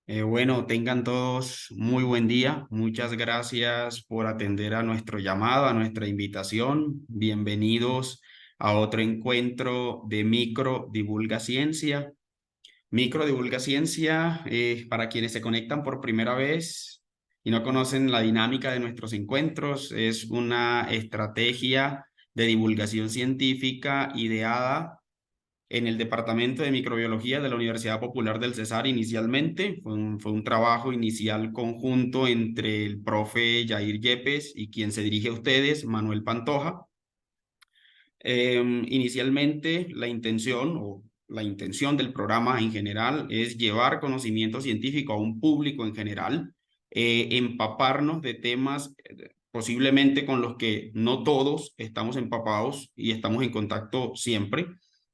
Bueno, tengan todos muy buen día. Muchas gracias por atender a nuestro llamado, a nuestra invitación. Bienvenidos a otro encuentro de Micro Divulga Ciencia. Micro Divulga Ciencia, para quienes se conectan por primera vez y no conocen la dinámica de nuestros encuentros, es una estrategia de divulgación científica ideada en el Departamento de Microbiología de la Universidad Popular del Cesar inicialmente. Fue un trabajo inicial conjunto entre el profe Yair Yepes y quien se dirige a ustedes, Manuel Pantoja. Inicialmente la intención del programa en general es llevar conocimiento científico a un público en general, empaparnos de temas posiblemente con los que no todos estamos empapados y estamos en contacto siempre.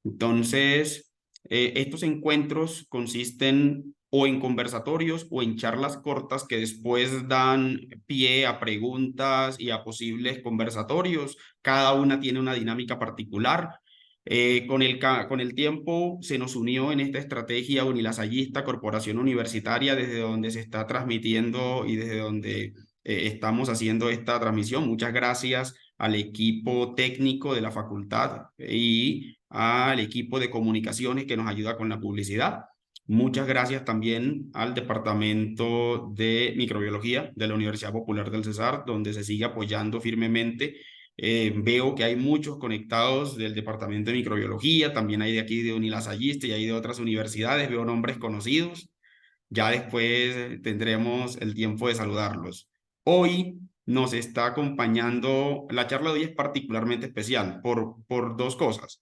Entonces, estos encuentros consisten o en conversatorios o en charlas cortas que después dan pie a preguntas y a posibles conversatorios. Cada una tiene una dinámica particular. Con el tiempo se nos unió en esta estrategia Unilasallista Corporación Universitaria, desde donde se está transmitiendo y desde donde estamos haciendo esta transmisión. Muchas gracias al equipo técnico de la facultad y al equipo de comunicaciones que nos ayuda con la publicidad. Muchas gracias también al Departamento de Microbiología de la Universidad Popular del Cesar, donde se sigue apoyando firmemente. Veo que hay muchos conectados del Departamento de Microbiología, también hay de aquí de Unilasallista y hay de otras universidades, veo nombres conocidos. Ya después tendremos el tiempo de saludarlos. Hoy nos está acompañando, la charla de hoy es particularmente especial por dos cosas.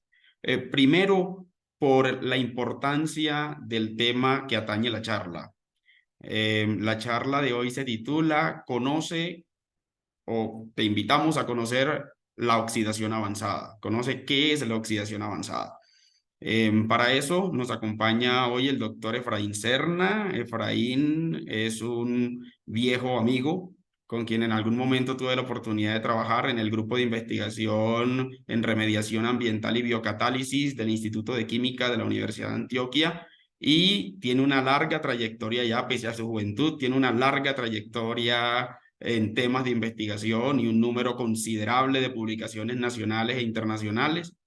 Primero, por la importancia del tema que atañe la charla. La charla de hoy se titula Conoce o te invitamos a conocer la oxidación avanzada. Conoce qué es la oxidación avanzada. Para eso nos acompaña hoy el doctor Efraín Serna. Efraín es un viejo amigo con quien en algún momento tuve la oportunidad de trabajar en el grupo de investigación en remediación ambiental y biocatálisis del Instituto de Química de la Universidad de Antioquia, y tiene una larga trayectoria ya, pese a su juventud, tiene una larga trayectoria en temas de investigación y un número considerable de publicaciones nacionales e internacionales.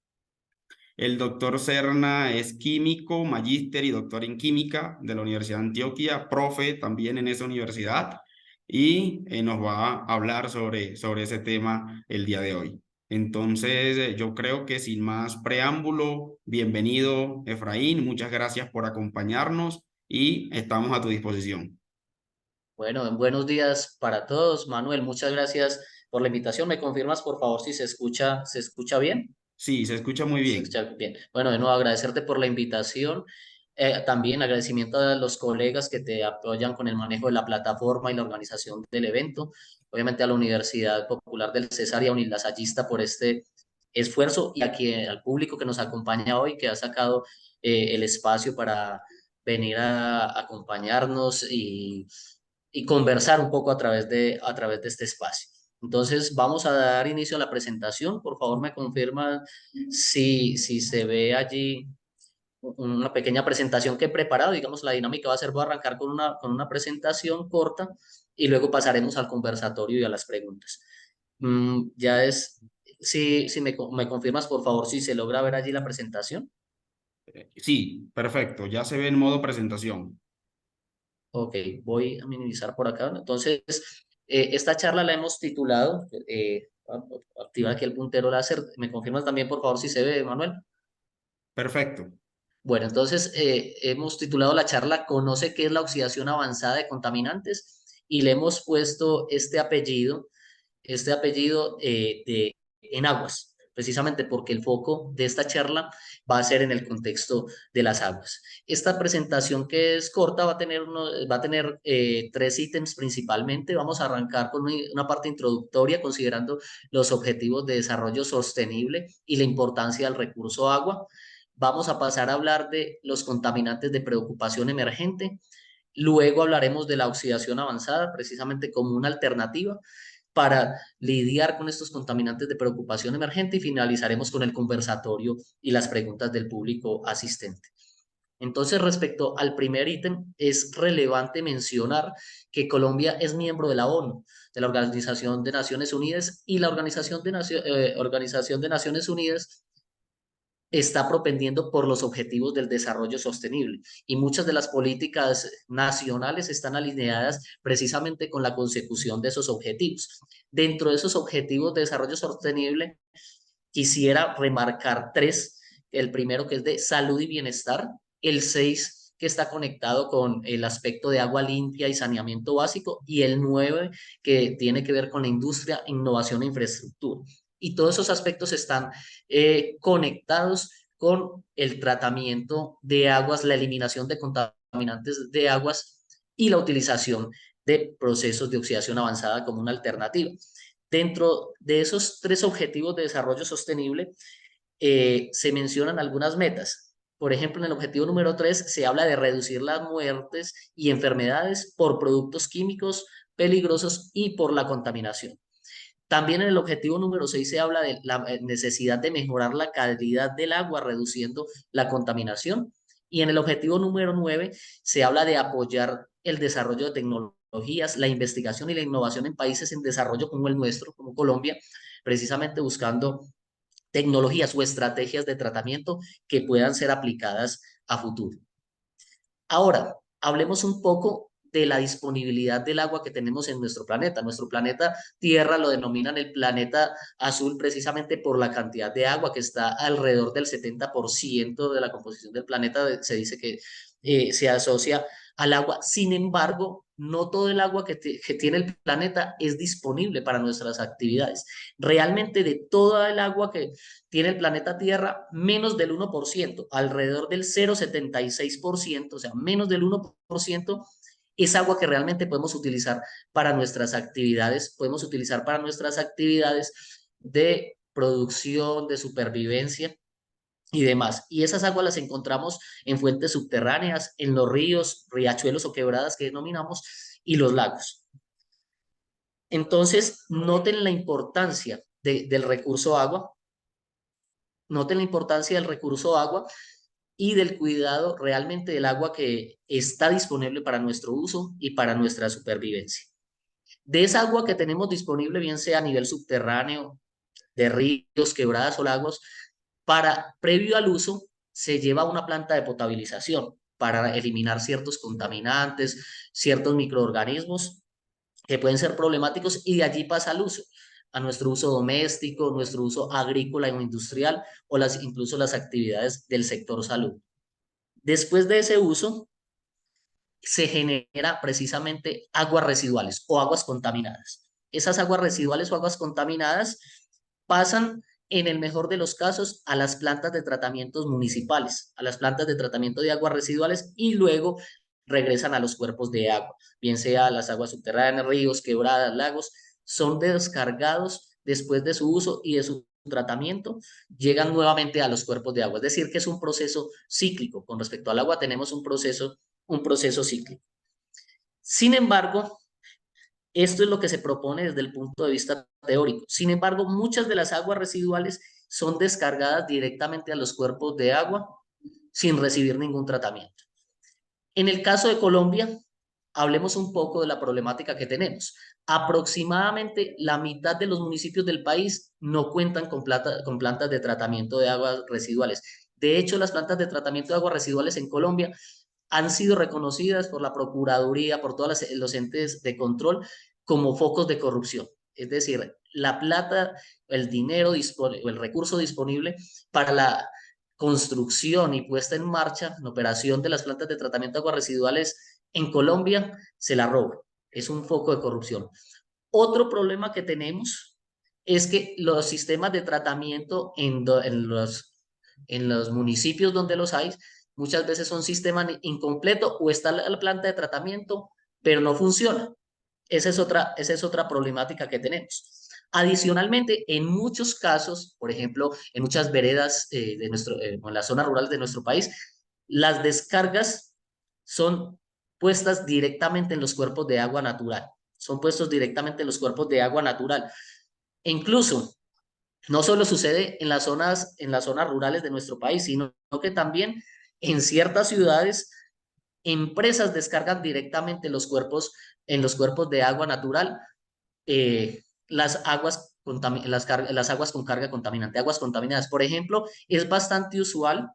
El doctor Serna es químico, magíster y doctor en química de la Universidad de Antioquia, profe también en esa universidad, y nos va a hablar sobre ese tema el día de hoy. Entonces, yo creo que sin más preámbulo, bienvenido Efraín, muchas gracias por acompañarnos y estamos a tu disposición. Bueno, buenos días para todos. Manuel, muchas gracias por la invitación. ¿Me confirmas, por favor, si se escucha bien? Sí, se escucha muy Se bien. escucha bien. Bueno, de nuevo agradecerte por la invitación. También agradecimiento a los colegas que te apoyan con el manejo de la plataforma y la organización del evento. Obviamente a la Universidad Popular del Cesar y a Unilasallista por este esfuerzo y al público que nos acompaña hoy, que ha sacado el espacio para venir a acompañarnos y conversar un poco a través de este espacio. Entonces, vamos a dar inicio a la presentación. Por favor, me confirma si se ve allí una pequeña presentación que he preparado. Digamos, la dinámica va a ser, voy a arrancar con una presentación corta y luego pasaremos al conversatorio y a las preguntas. Ya es, si me confirmas, por favor, si se logra ver allí la presentación. Sí, perfecto, ya se ve en modo presentación. Ok, voy a minimizar por acá. Entonces, esta charla la hemos titulado, activar aquí el puntero láser. ¿Me confirmas también, por favor, si se ve, Manuel? Perfecto. Bueno, entonces hemos titulado la charla Conoce qué es la oxidación avanzada de contaminantes y le hemos puesto este apellido en aguas, precisamente porque el foco de esta charla va a ser en el contexto de las aguas. Esta presentación, que es corta, va a tener tres ítems principalmente. Vamos a arrancar con una parte introductoria considerando los objetivos de desarrollo sostenible y la importancia del recurso agua. Vamos a pasar a hablar de los contaminantes de preocupación emergente. Luego hablaremos de la oxidación avanzada, precisamente como una alternativa para lidiar con estos contaminantes de preocupación emergente, y finalizaremos con el conversatorio y las preguntas del público asistente. Entonces, respecto al primer ítem, es relevante mencionar que Colombia es miembro de la ONU, de la Organización de Naciones Unidas, y la Organización de Naciones Unidas está propendiendo por los objetivos del desarrollo sostenible y muchas de las políticas nacionales están alineadas precisamente con la consecución de esos objetivos. Dentro de esos objetivos de desarrollo sostenible, quisiera remarcar tres. El primero, que es de salud y bienestar; el 6, que está conectado con el aspecto de agua limpia y saneamiento básico; y el 9, que tiene que ver con la industria, innovación e infraestructura. Y todos esos aspectos están conectados con el tratamiento de aguas, la eliminación de contaminantes de aguas y la utilización de procesos de oxidación avanzada como una alternativa. Dentro de esos tres objetivos de desarrollo sostenible, se mencionan algunas metas. Por ejemplo, en el objetivo número 3 se habla de reducir las muertes y enfermedades por productos químicos peligrosos y por la contaminación. También en el objetivo número 6 se habla de la necesidad de mejorar la calidad del agua, reduciendo la contaminación. Y en el objetivo número 9 se habla de apoyar el desarrollo de tecnologías, la investigación y la innovación en países en desarrollo como el nuestro, como Colombia, precisamente buscando tecnologías o estrategias de tratamiento que puedan ser aplicadas a futuro. Ahora, hablemos un poco de la disponibilidad del agua que tenemos en nuestro planeta. Nuestro planeta Tierra lo denominan el planeta azul precisamente por la cantidad de agua que está alrededor del 70% de la composición del planeta. Se dice que se asocia al agua. Sin embargo, no todo el agua que tiene el planeta es disponible para nuestras actividades. Realmente, de toda el agua que tiene el planeta Tierra, menos del 1%, alrededor del 0,76%, o sea, menos del 1%, es agua que realmente podemos utilizar para nuestras actividades, de producción, de supervivencia y demás. Y esas aguas las encontramos en fuentes subterráneas, en los ríos, riachuelos o quebradas que denominamos, y los lagos. Entonces, noten la importancia del recurso agua. Noten la importancia del recurso agua y del cuidado realmente del agua que está disponible para nuestro uso y para nuestra supervivencia. De esa agua que tenemos disponible, bien sea a nivel subterráneo, de ríos, quebradas o lagos, previo al uso, se lleva a una planta de potabilización para eliminar ciertos contaminantes, ciertos microorganismos que pueden ser problemáticos, y de allí pasa al uso, a nuestro uso doméstico, nuestro uso agrícola o industrial, o incluso las actividades del sector salud. Después de ese uso, se genera precisamente aguas residuales o aguas contaminadas. Esas aguas residuales o aguas contaminadas pasan, en el mejor de los casos, a las plantas de tratamientos municipales, a las plantas de tratamiento de aguas residuales, y luego regresan a los cuerpos de agua, bien sea las aguas subterráneas, ríos, quebradas, lagos. Son descargados después de su uso y de su tratamiento, llegan nuevamente a los cuerpos de agua. Es decir, que es un proceso cíclico. Con respecto al agua tenemos un proceso cíclico. Sin embargo, esto es lo que se propone desde el punto de vista teórico. Sin embargo, muchas de las aguas residuales son descargadas directamente a los cuerpos de agua sin recibir ningún tratamiento. En el caso de Colombia, hablemos un poco de la problemática que tenemos. Aproximadamente la mitad de los municipios del país no cuentan con plantas de tratamiento de aguas residuales. De hecho, las plantas de tratamiento de aguas residuales en Colombia han sido reconocidas por la Procuraduría, por todos los entes de control, como focos de corrupción. Es decir, la plata, el dinero o el recurso disponible para la construcción y puesta en marcha, en operación de las plantas de tratamiento de aguas residuales en Colombia, se la roban. Es un foco de corrupción. Otro problema que tenemos es que los sistemas de tratamiento en los municipios donde los hay, muchas veces son sistemas incompletos, o está la planta de tratamiento, pero no funciona. Esa es otra problemática que tenemos. Adicionalmente, en muchos casos, por ejemplo, en muchas veredas en las zonas rurales de nuestro país, las descargas son puestas directamente en los cuerpos de agua natural. Son puestos directamente en los cuerpos de agua natural. E incluso, no solo sucede en las zonas rurales de nuestro país, sino que también En ciertas ciudades, empresas descargan directamente en los cuerpos de agua natural, las aguas con carga contaminante, aguas contaminadas. Por ejemplo, es bastante usual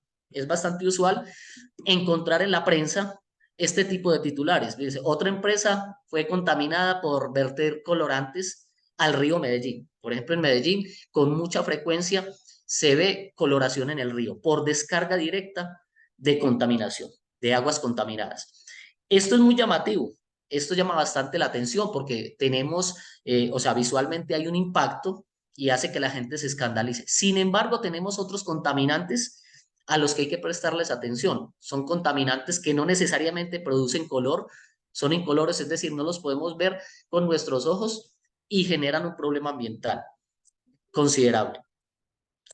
encontrar en la prensa este tipo de titulares. Dice, otra empresa fue contaminada por verter colorantes al río Medellín. Por ejemplo, en Medellín, con mucha frecuencia se ve coloración en el río por descarga directa de contaminación, de aguas contaminadas. Esto es muy llamativo. Esto llama bastante la atención porque tenemos, o sea, visualmente hay un impacto y hace que la gente se escandalice. Sin embargo, tenemos otros contaminantes a los que hay que prestarles atención. Son contaminantes que no necesariamente producen color, son incolores, es decir, no los podemos ver con nuestros ojos y generan un problema ambiental considerable.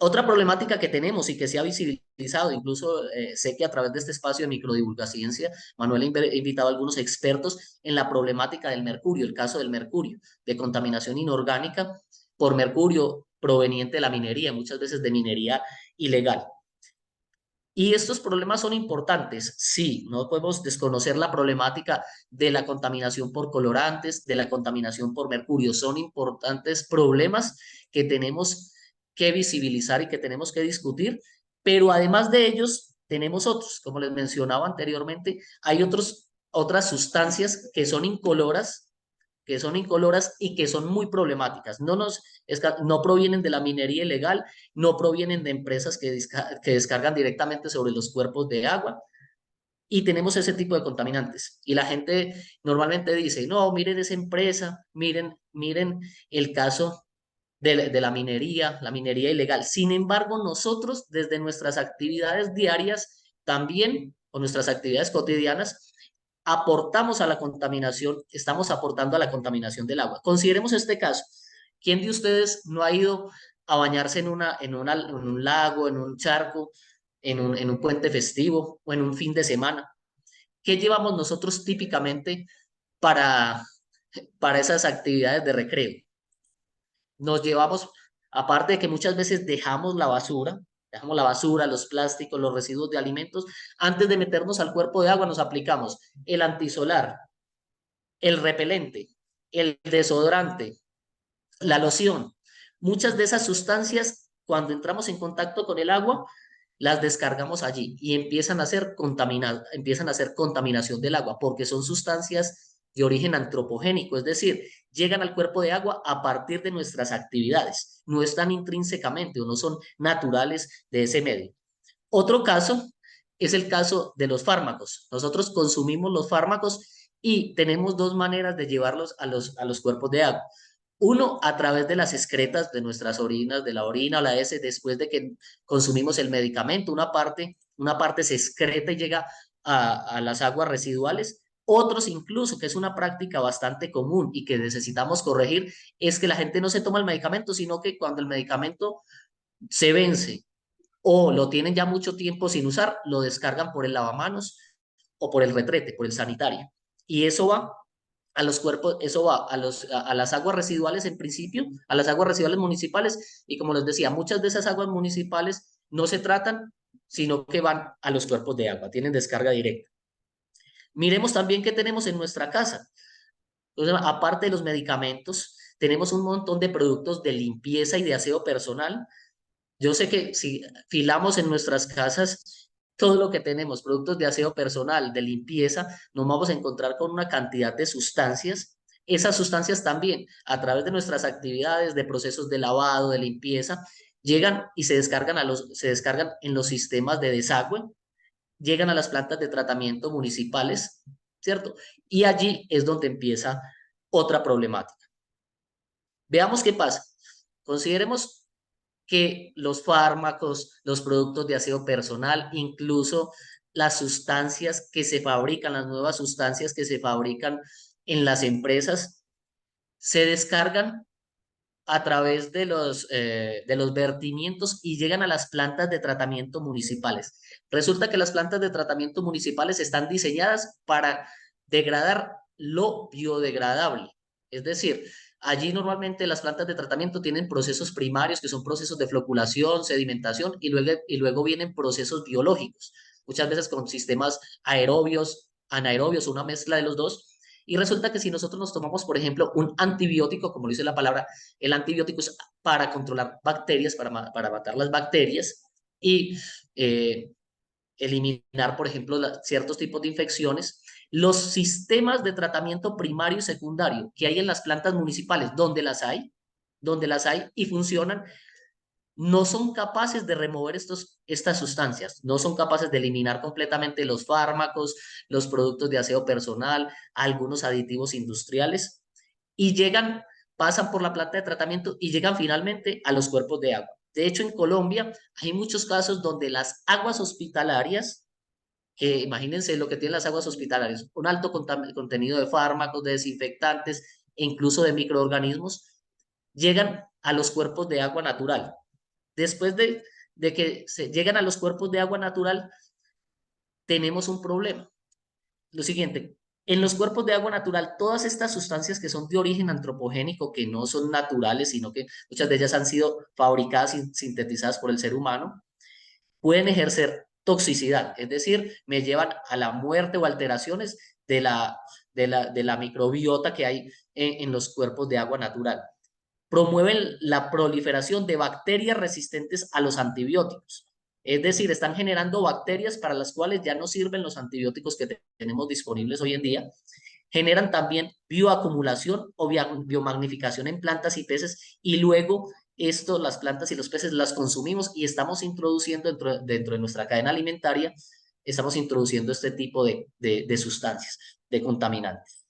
Otra problemática que tenemos y que se ha visibilizado, incluso sé que a través de este espacio de microdivulgaciencia, Manuel ha invitado a algunos expertos en la problemática del mercurio, el caso del mercurio, de contaminación inorgánica por mercurio proveniente de la minería, muchas veces de minería ilegal. Y estos problemas son importantes, sí, no podemos desconocer la problemática de la contaminación por colorantes, de la contaminación por mercurio, son importantes problemas que tenemos que visibilizar y que tenemos que discutir, pero además de ellos tenemos otros, como les mencionaba anteriormente, hay otras sustancias que son incoloras y que son muy problemáticas. No provienen de la minería ilegal, no provienen de empresas que descargan directamente sobre los cuerpos de agua y tenemos ese tipo de contaminantes. Y la gente normalmente dice, no, miren esa empresa, miren el caso de la minería ilegal. Sin embargo, nosotros desde nuestras actividades diarias también, o nuestras actividades cotidianas, aportamos a la contaminación, estamos aportando a la contaminación del agua. Consideremos este caso. ¿Quién de ustedes no ha ido a bañarse en un lago, en un charco, en un puente festivo o en un fin de semana? ¿Qué llevamos nosotros típicamente para, para esas actividades de recreo? Nos llevamos, aparte de que muchas veces dejamos la basura, los plásticos, los residuos de alimentos, antes de meternos al cuerpo de agua nos aplicamos el antisolar, el repelente, el desodorante, la loción. Muchas de esas sustancias, cuando entramos en contacto con el agua, las descargamos allí y empiezan a hacer contaminación del agua, porque son sustancias de origen antropogénico, es decir, llegan al cuerpo de agua a partir de nuestras actividades, no están intrínsecamente o no son naturales de ese medio. Otro caso es el caso de los fármacos. Nosotros consumimos los fármacos y tenemos dos maneras de llevarlos a los cuerpos de agua. Uno, a través de las excretas de nuestras orinas, de la orina o la S, después de que consumimos el medicamento, una parte se excreta y llega a las aguas residuales. Otros incluso, que es una práctica bastante común y que necesitamos corregir, es que la gente no se toma el medicamento, sino que cuando el medicamento se vence o lo tienen ya mucho tiempo sin usar, lo descargan por el lavamanos o por el retrete, por el sanitario. Y eso va a los cuerpos, eso va a las aguas residuales en principio, a las aguas residuales municipales, y como les decía, muchas de esas aguas municipales no se tratan, sino que van a los cuerpos de agua, tienen descarga directa. Miremos también qué tenemos en nuestra casa. Entonces, aparte de los medicamentos, tenemos un montón de productos de limpieza y de aseo personal. Yo sé que si filamos en nuestras casas todo lo que tenemos, productos de aseo personal, de limpieza, nos vamos a encontrar con una cantidad de sustancias. Esas sustancias también, a través de nuestras actividades, de procesos de lavado, de limpieza, llegan y se descargan en los sistemas de desagüe, llegan a las plantas de tratamiento municipales, ¿cierto? Y allí es donde empieza otra problemática. Veamos qué pasa. Consideremos que los fármacos, los productos de aseo personal, incluso las sustancias que se fabrican, las nuevas sustancias que se fabrican en las empresas, se descargan a través de los vertimientos y llegan a las plantas de tratamiento municipales. Resulta que las plantas de tratamiento municipales están diseñadas para degradar lo biodegradable. Es decir, allí normalmente las plantas de tratamiento tienen procesos primarios que son procesos de floculación, sedimentación y luego vienen procesos biológicos. muchas veces con sistemas aerobios, anaerobios, una mezcla de los dos. Y resulta que si nosotros nos tomamos, por ejemplo, un antibiótico, como dice la palabra, el antibiótico es para controlar bacterias, para matar las bacterias y eliminar, por ejemplo, ciertos tipos de infecciones. Los sistemas de tratamiento primario y secundario que hay en las plantas municipales, donde las hay y funcionan, no son capaces de remover estas sustancias, no son capaces de eliminar completamente los fármacos, los productos de aseo personal, algunos aditivos industriales, y pasan por la planta de tratamiento y llegan finalmente a los cuerpos de agua. De hecho, en Colombia hay muchos casos donde las aguas hospitalarias, que imagínense lo que tienen las aguas hospitalarias, un alto contenido de fármacos, de desinfectantes e incluso de microorganismos, llegan a los cuerpos de agua natural. Después de que se llegan a los cuerpos de agua natural, tenemos un problema. Lo siguiente, en los cuerpos de agua natural, todas estas sustancias que son de origen antropogénico, que no son naturales, sino que muchas de ellas han sido fabricadas y sintetizadas por el ser humano, pueden ejercer toxicidad, es decir, me llevan a la muerte o alteraciones de la microbiota que hay en los cuerpos de agua natural. Promueven la proliferación de bacterias resistentes a los antibióticos. Es decir, están generando bacterias para las cuales ya no sirven los antibióticos que tenemos disponibles hoy en día. Generan también bioacumulación o biomagnificación en plantas y peces, y luego las plantas y los peces las consumimos y estamos introduciendo dentro de nuestra cadena alimentaria, estamos introduciendo este tipo de sustancias, de contaminantes.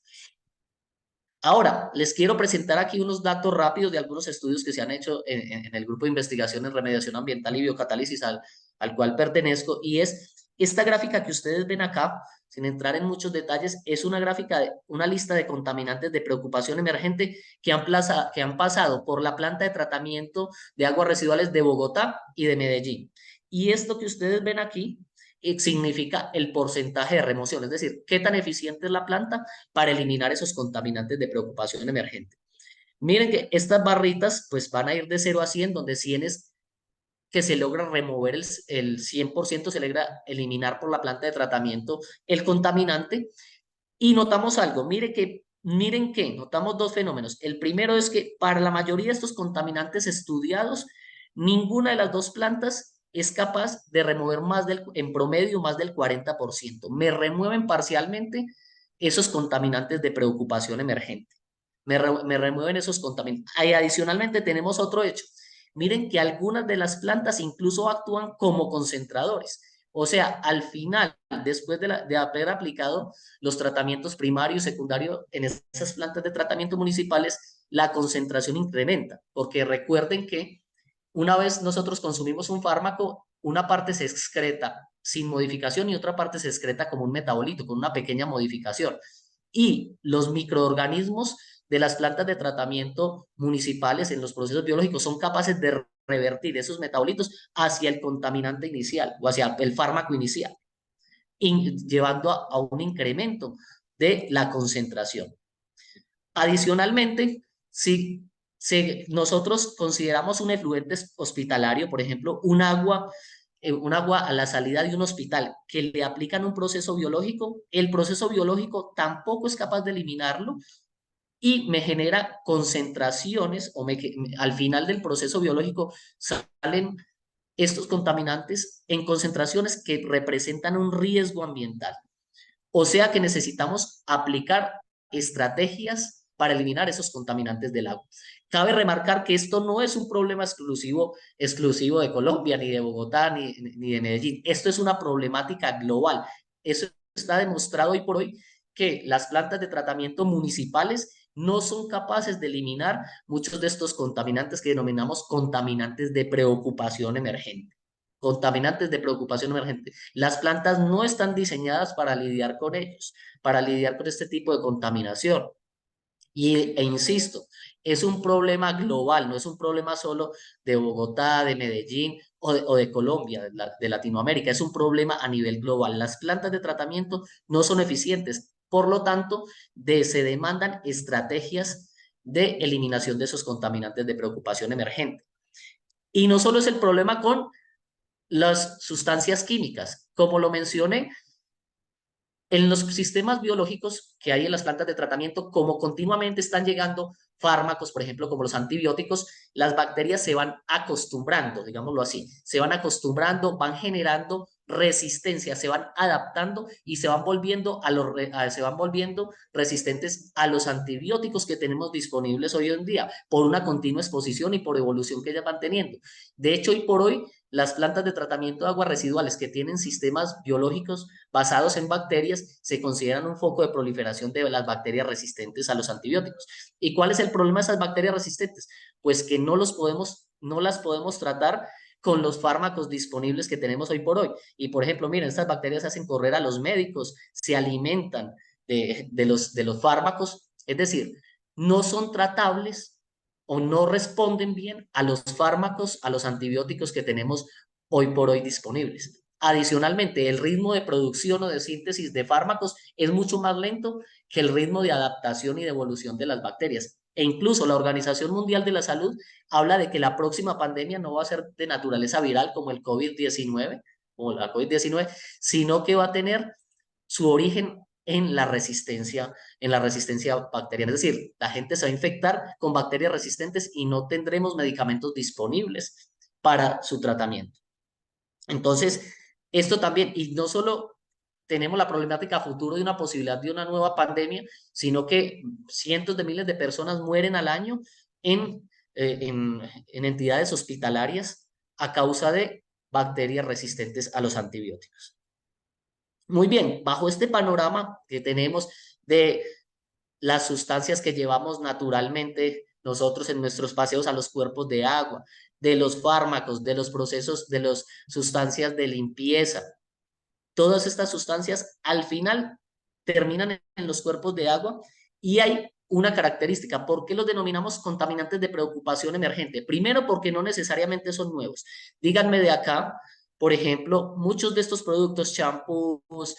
Ahora, les quiero presentar aquí unos datos rápidos de algunos estudios que se han hecho en el grupo de investigación en remediación ambiental y biocatálisis al cual pertenezco, y es esta gráfica que ustedes ven acá, sin entrar en muchos detalles, es una gráfica de una lista de contaminantes de preocupación emergente que han pasado por la planta de tratamiento de aguas residuales de Bogotá y de Medellín. Y esto que ustedes ven aquí significa el porcentaje de remoción, es decir, qué tan eficiente es la planta para eliminar esos contaminantes de preocupación emergente. Miren que estas barritas pues van a ir de 0 a 100, donde 100 es que se logra remover el 100%, se logra eliminar por la planta de tratamiento el contaminante. Y notamos algo, miren que notamos dos fenómenos. El primero es que para la mayoría de estos contaminantes estudiados, ninguna de las dos plantas es capaz de remover en promedio más del 40%. Me remueven parcialmente esos contaminantes de preocupación emergente. Me remueven esos contaminantes. Y adicionalmente tenemos otro hecho. Miren que algunas de las plantas incluso actúan como concentradores. O sea, al final, después de haber aplicado los tratamientos primario y secundario en esas plantas de tratamiento municipales, la concentración incrementa, porque recuerden que una vez nosotros consumimos un fármaco, una parte se excreta sin modificación y otra parte se excreta como un metabolito, con una pequeña modificación. Y los microorganismos de las plantas de tratamiento municipales en los procesos biológicos son capaces de revertir esos metabolitos hacia el contaminante inicial o hacia el fármaco inicial, llevando a un incremento de la concentración. Adicionalmente, si nosotros consideramos un efluente hospitalario, por ejemplo, un agua a la salida de un hospital que le aplican un proceso biológico, el proceso biológico tampoco es capaz de eliminarlo y me genera concentraciones al final del proceso biológico salen estos contaminantes en concentraciones que representan un riesgo ambiental. O sea que necesitamos aplicar estrategias para eliminar esos contaminantes del agua. Cabe remarcar que esto no es un problema exclusivo de Colombia, ni de Bogotá, ni de Medellín. Esto es una problemática global. Eso está demostrado hoy por hoy, que las plantas de tratamiento municipales no son capaces de eliminar muchos de estos contaminantes que denominamos contaminantes de preocupación emergente. Contaminantes de preocupación emergente. Las plantas no están diseñadas para lidiar con ellos, para lidiar con este tipo de contaminación. E insisto, es un problema global, no es un problema solo de Bogotá, de Medellín o de Colombia, de Latinoamérica, es un problema a nivel global. Las plantas de tratamiento no son eficientes, por lo tanto, se demandan estrategias de eliminación de esos contaminantes de preocupación emergente. Y no solo es el problema con las sustancias químicas. Como lo mencioné, en los sistemas biológicos que hay en las plantas de tratamiento, como continuamente están llegando fármacos, por ejemplo, como los antibióticos, las bacterias se van acostumbrando, digámoslo así, se van acostumbrando, van generando resistencia, se van adaptando y se van volviendo, se van volviendo resistentes a los antibióticos que tenemos disponibles hoy en día por una continua exposición y por evolución que ellas van teniendo. De hecho, hoy por hoy, las plantas de tratamiento de aguas residuales que tienen sistemas biológicos basados en bacterias se consideran un foco de proliferación de las bacterias resistentes a los antibióticos. ¿Y cuál es el problema de esas bacterias resistentes? Pues que no las podemos tratar con los fármacos disponibles que tenemos hoy por hoy. Y por ejemplo, miren, estas bacterias hacen correr a los médicos, se alimentan de los fármacos, es decir, no son tratables o no responden bien a los fármacos, a los antibióticos que tenemos hoy por hoy disponibles. Adicionalmente, el ritmo de producción o de síntesis de fármacos es mucho más lento que el ritmo de adaptación y de evolución de las bacterias. E incluso la Organización Mundial de la Salud habla de que la próxima pandemia no va a ser de naturaleza viral como el COVID-19 o la COVID-19, sino que va a tener su origen en la resistencia bacteriana. Es decir, la gente se va a infectar con bacterias resistentes y no tendremos medicamentos disponibles para su tratamiento. Entonces, esto también, y no solo tenemos la problemática futuro de una posibilidad de una nueva pandemia, sino que cientos de miles de personas mueren al año en, en entidades hospitalarias a causa de bacterias resistentes a los antibióticos. Muy bien, bajo este panorama que tenemos de las sustancias que llevamos naturalmente nosotros en nuestros paseos a los cuerpos de agua, de los fármacos, de los procesos, de las sustancias de limpieza, todas estas sustancias al final terminan en los cuerpos de agua y hay una característica. ¿Por qué los denominamos contaminantes de preocupación emergente? Primero, porque no necesariamente son nuevos. Díganme de acá, por ejemplo, muchos de estos productos, champús,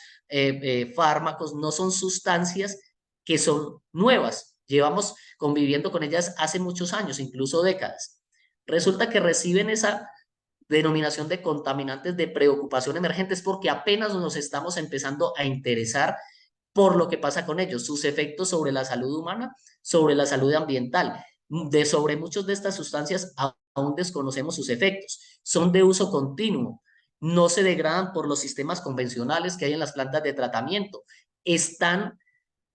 fármacos, no son sustancias que son nuevas. Llevamos conviviendo con ellas hace muchos años, incluso décadas. Resulta que reciben esa denominación de contaminantes de preocupación emergente es porque apenas nos estamos empezando a interesar por lo que pasa con ellos, sus efectos sobre la salud humana, sobre la salud ambiental. Sobre muchas de estas sustancias aún desconocemos sus efectos. Son de uso continuo, no se degradan por los sistemas convencionales que hay en las plantas de tratamiento. Están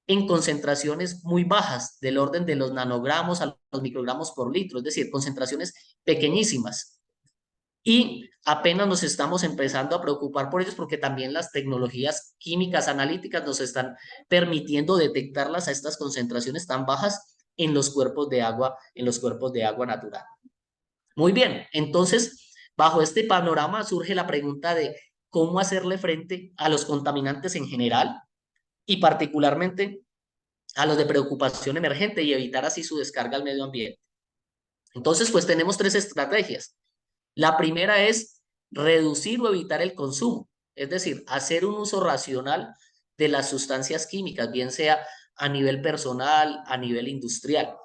en concentraciones muy bajas, del orden de los nanogramos a los microgramos por litro, es decir, concentraciones pequeñísimas. Y apenas nos estamos empezando a preocupar por ellos porque también las tecnologías químicas analíticas nos están permitiendo detectarlas a estas concentraciones tan bajas en los cuerpos de agua, natural. Muy bien, entonces, bajo este panorama surge la pregunta de cómo hacerle frente a los contaminantes en general y particularmente a los de preocupación emergente y evitar así su descarga al medio ambiente. Entonces, pues tenemos tres estrategias. La primera es reducir o evitar el consumo, es decir, hacer un uso racional de las sustancias químicas, bien sea a nivel personal, a nivel industrial.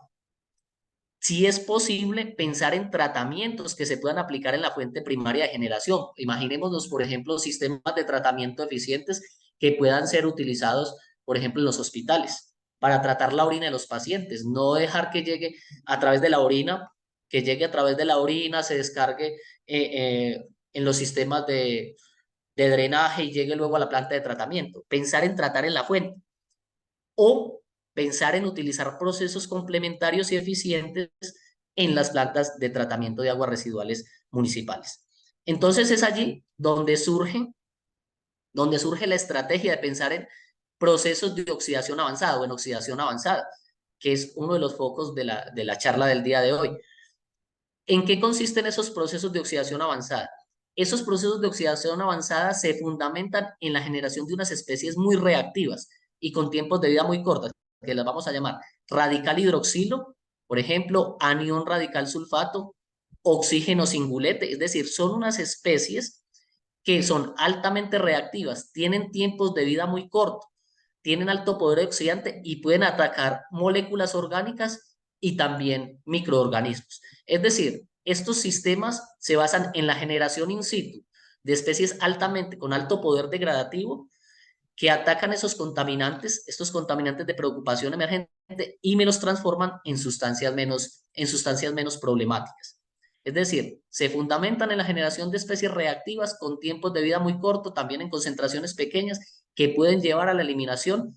Si es posible pensar en tratamientos que se puedan aplicar en la fuente primaria de generación. Imaginémonos, por ejemplo, sistemas de tratamiento eficientes que puedan ser utilizados, por ejemplo, en los hospitales para tratar la orina de los pacientes. No dejar que llegue a través de la orina, se descargue en los sistemas de drenaje y llegue luego a la planta de tratamiento. Pensar en tratar en la fuente. O pensar en utilizar procesos complementarios y eficientes en las plantas de tratamiento de aguas residuales municipales. Entonces es allí donde surge la estrategia de pensar en procesos de oxidación avanzada o en oxidación avanzada, que es uno de los focos de la charla del día de hoy. ¿En qué consisten esos procesos de oxidación avanzada? Esos procesos de oxidación avanzada se fundamentan en la generación de unas especies muy reactivas y con tiempos de vida muy cortos, que las vamos a llamar radical hidroxilo, por ejemplo, anión radical sulfato, oxígeno singulete, es decir, son unas especies que son altamente reactivas, tienen tiempos de vida muy cortos, tienen alto poder oxidante y pueden atacar moléculas orgánicas y también microorganismos. Es decir, estos sistemas se basan en la generación in situ de especies con alto poder degradativo que atacan estos contaminantes de preocupación emergente y me los transforman en sustancias menos problemáticas. Es decir, se fundamentan en la generación de especies reactivas con tiempos de vida muy cortos, también en concentraciones pequeñas que pueden llevar a la eliminación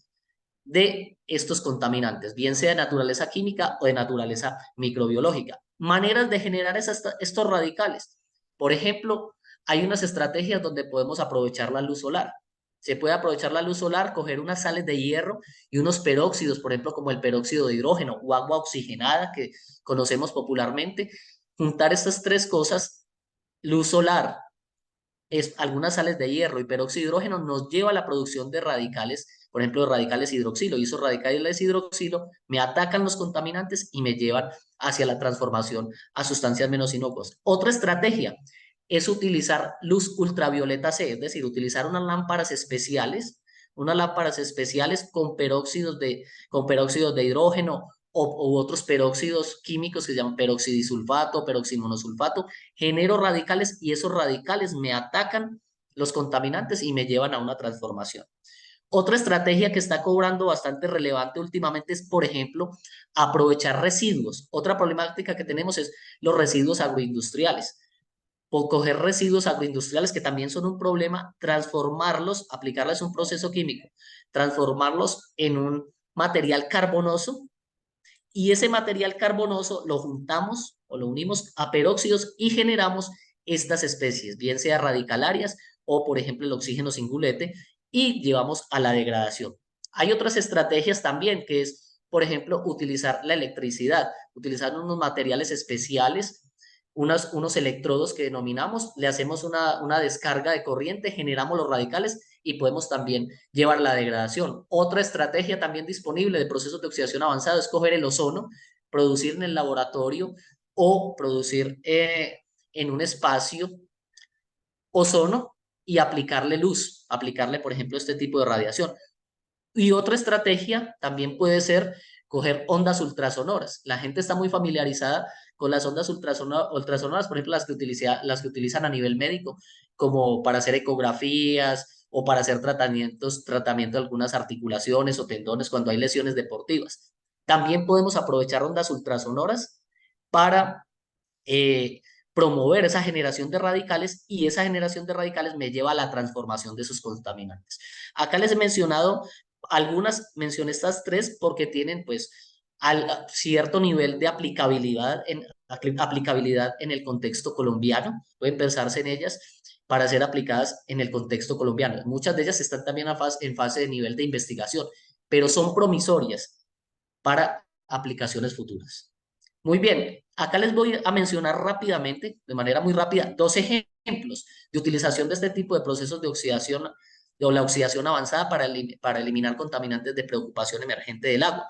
de estos contaminantes, bien sea de naturaleza química o de naturaleza microbiológica. Maneras de generar estos radicales. Por ejemplo, hay unas estrategias donde podemos aprovechar la luz solar. Se puede aprovechar la luz solar, coger unas sales de hierro y unos peróxidos, por ejemplo, como el peróxido de hidrógeno o agua oxigenada que conocemos popularmente. Juntar estas tres cosas, luz solar, algunas sales de hierro y peróxido de hidrógeno, nos lleva a la producción de radicales, por ejemplo, de radicales hidroxilo. Y esos radicales hidroxilo me atacan los contaminantes y me llevan hacia la transformación a sustancias menos inocuas. Otra estrategia es utilizar luz ultravioleta C, es decir, utilizar unas lámparas especiales con peróxidos de hidrógeno u otros peróxidos químicos que se llaman peroxidisulfato, peroximonosulfato. Genero radicales y esos radicales me atacan los contaminantes y me llevan a una transformación. Otra estrategia que está cobrando bastante relevante últimamente es, por ejemplo, aprovechar residuos. Otra problemática que tenemos es los residuos agroindustriales. O coger residuos agroindustriales que también son un problema, transformarlos, aplicarles un proceso químico, transformarlos en un material carbonoso y ese material carbonoso lo juntamos o lo unimos a peróxidos y generamos estas especies, bien sea radicalarias o, por ejemplo, el oxígeno singulete, y llevamos a la degradación. Hay otras estrategias también, que es, por ejemplo, utilizar la electricidad, utilizar unos materiales especiales, unos electrodos que denominamos, le hacemos una descarga de corriente, generamos los radicales y podemos también llevar la degradación. Otra estrategia también disponible de procesos de oxidación avanzado es coger el ozono, producir en el laboratorio o producir en un espacio ozono y aplicarle luz, aplicarle, por ejemplo, este tipo de radiación. Y otra estrategia también puede ser coger ondas ultrasonoras. La gente está muy familiarizada con las ondas ultrasonoras, por ejemplo, las que utilizan a nivel médico, como para hacer ecografías o para hacer tratamiento de algunas articulaciones o tendones cuando hay lesiones deportivas. También podemos aprovechar ondas ultrasonoras para promover esa generación de radicales y esa generación de radicales me lleva a la transformación de esos contaminantes. Acá les he mencionado mencioné estas tres porque tienen pues cierto nivel de aplicabilidad en el contexto colombiano. Pueden pensarse en ellas para ser aplicadas en el contexto colombiano. Muchas de ellas están también en fase de nivel de investigación, pero son promisorias para aplicaciones futuras. Muy bien, acá les voy a mencionar rápidamente, de manera muy rápida, dos ejemplos de utilización de este tipo de procesos de oxidación o la oxidación avanzada para eliminar contaminantes de preocupación emergente del agua.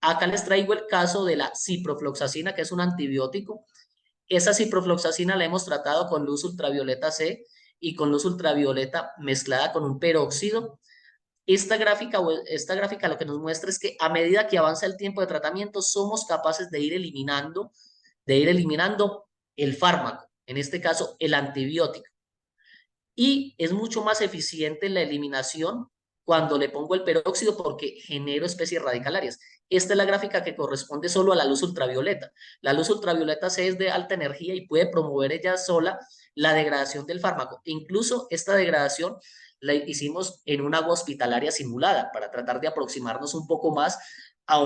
Acá les traigo el caso de la ciprofloxacina, que es un antibiótico. Esa ciprofloxacina la hemos tratado con luz ultravioleta C y con luz ultravioleta mezclada con un peróxido. Esta gráfica lo que nos muestra es que a medida que avanza el tiempo de tratamiento, somos capaces de ir eliminando el fármaco, en este caso el antibiótico. Y es mucho más eficiente la eliminación cuando le pongo el peróxido porque genero especies radicalarias. Esta es la gráfica que corresponde solo a la luz ultravioleta. La luz ultravioleta C es de alta energía y puede promover ella sola la degradación del fármaco. Incluso esta degradación la hicimos en un agua hospitalaria simulada para tratar de aproximarnos un poco más a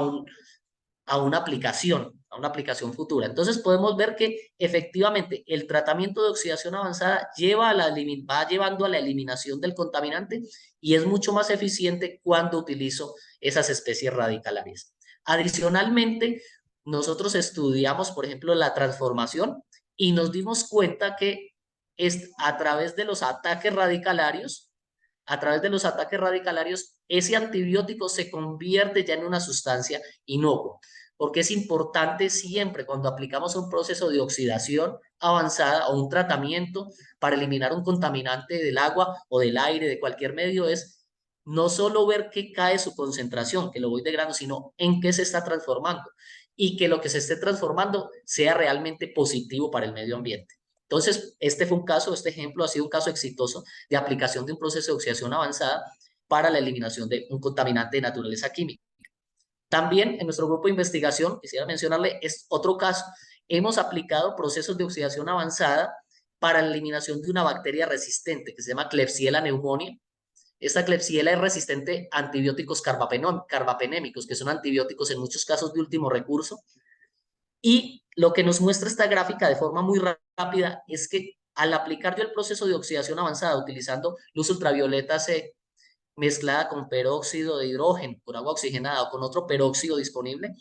a una aplicación futura. Entonces podemos ver que efectivamente el tratamiento de oxidación avanzada va llevando a la eliminación del contaminante y es mucho más eficiente cuando utilizo esas especies radicalarias. Adicionalmente, nosotros estudiamos, por ejemplo, la transformación y nos dimos cuenta que es a través de los ataques radicalarios, ese antibiótico se convierte ya en una sustancia inocua, porque es importante siempre cuando aplicamos un proceso de oxidación avanzada o un tratamiento para eliminar un contaminante del agua o del aire, de cualquier medio, es no solo ver qué cae su concentración, que lo voy degradando, sino en qué se está transformando y que lo que se esté transformando sea realmente positivo para el medio ambiente. Entonces, este fue un caso, este ejemplo ha sido un caso exitoso de aplicación de un proceso de oxidación avanzada para la eliminación de un contaminante de naturaleza química. También en nuestro grupo de investigación, quisiera mencionarle, es otro caso, hemos aplicado procesos de oxidación avanzada para la eliminación de una bacteria resistente que se llama Klebsiella pneumoniae. Esta Klebsiella es resistente a antibióticos carbapenémicos, que son antibióticos en muchos casos de último recurso. Y lo que nos muestra esta gráfica de forma muy rápida es que al aplicar yo el proceso de oxidación avanzada utilizando luz ultravioleta C mezclada con peróxido de hidrógeno, con agua oxigenada o con otro peróxido disponible,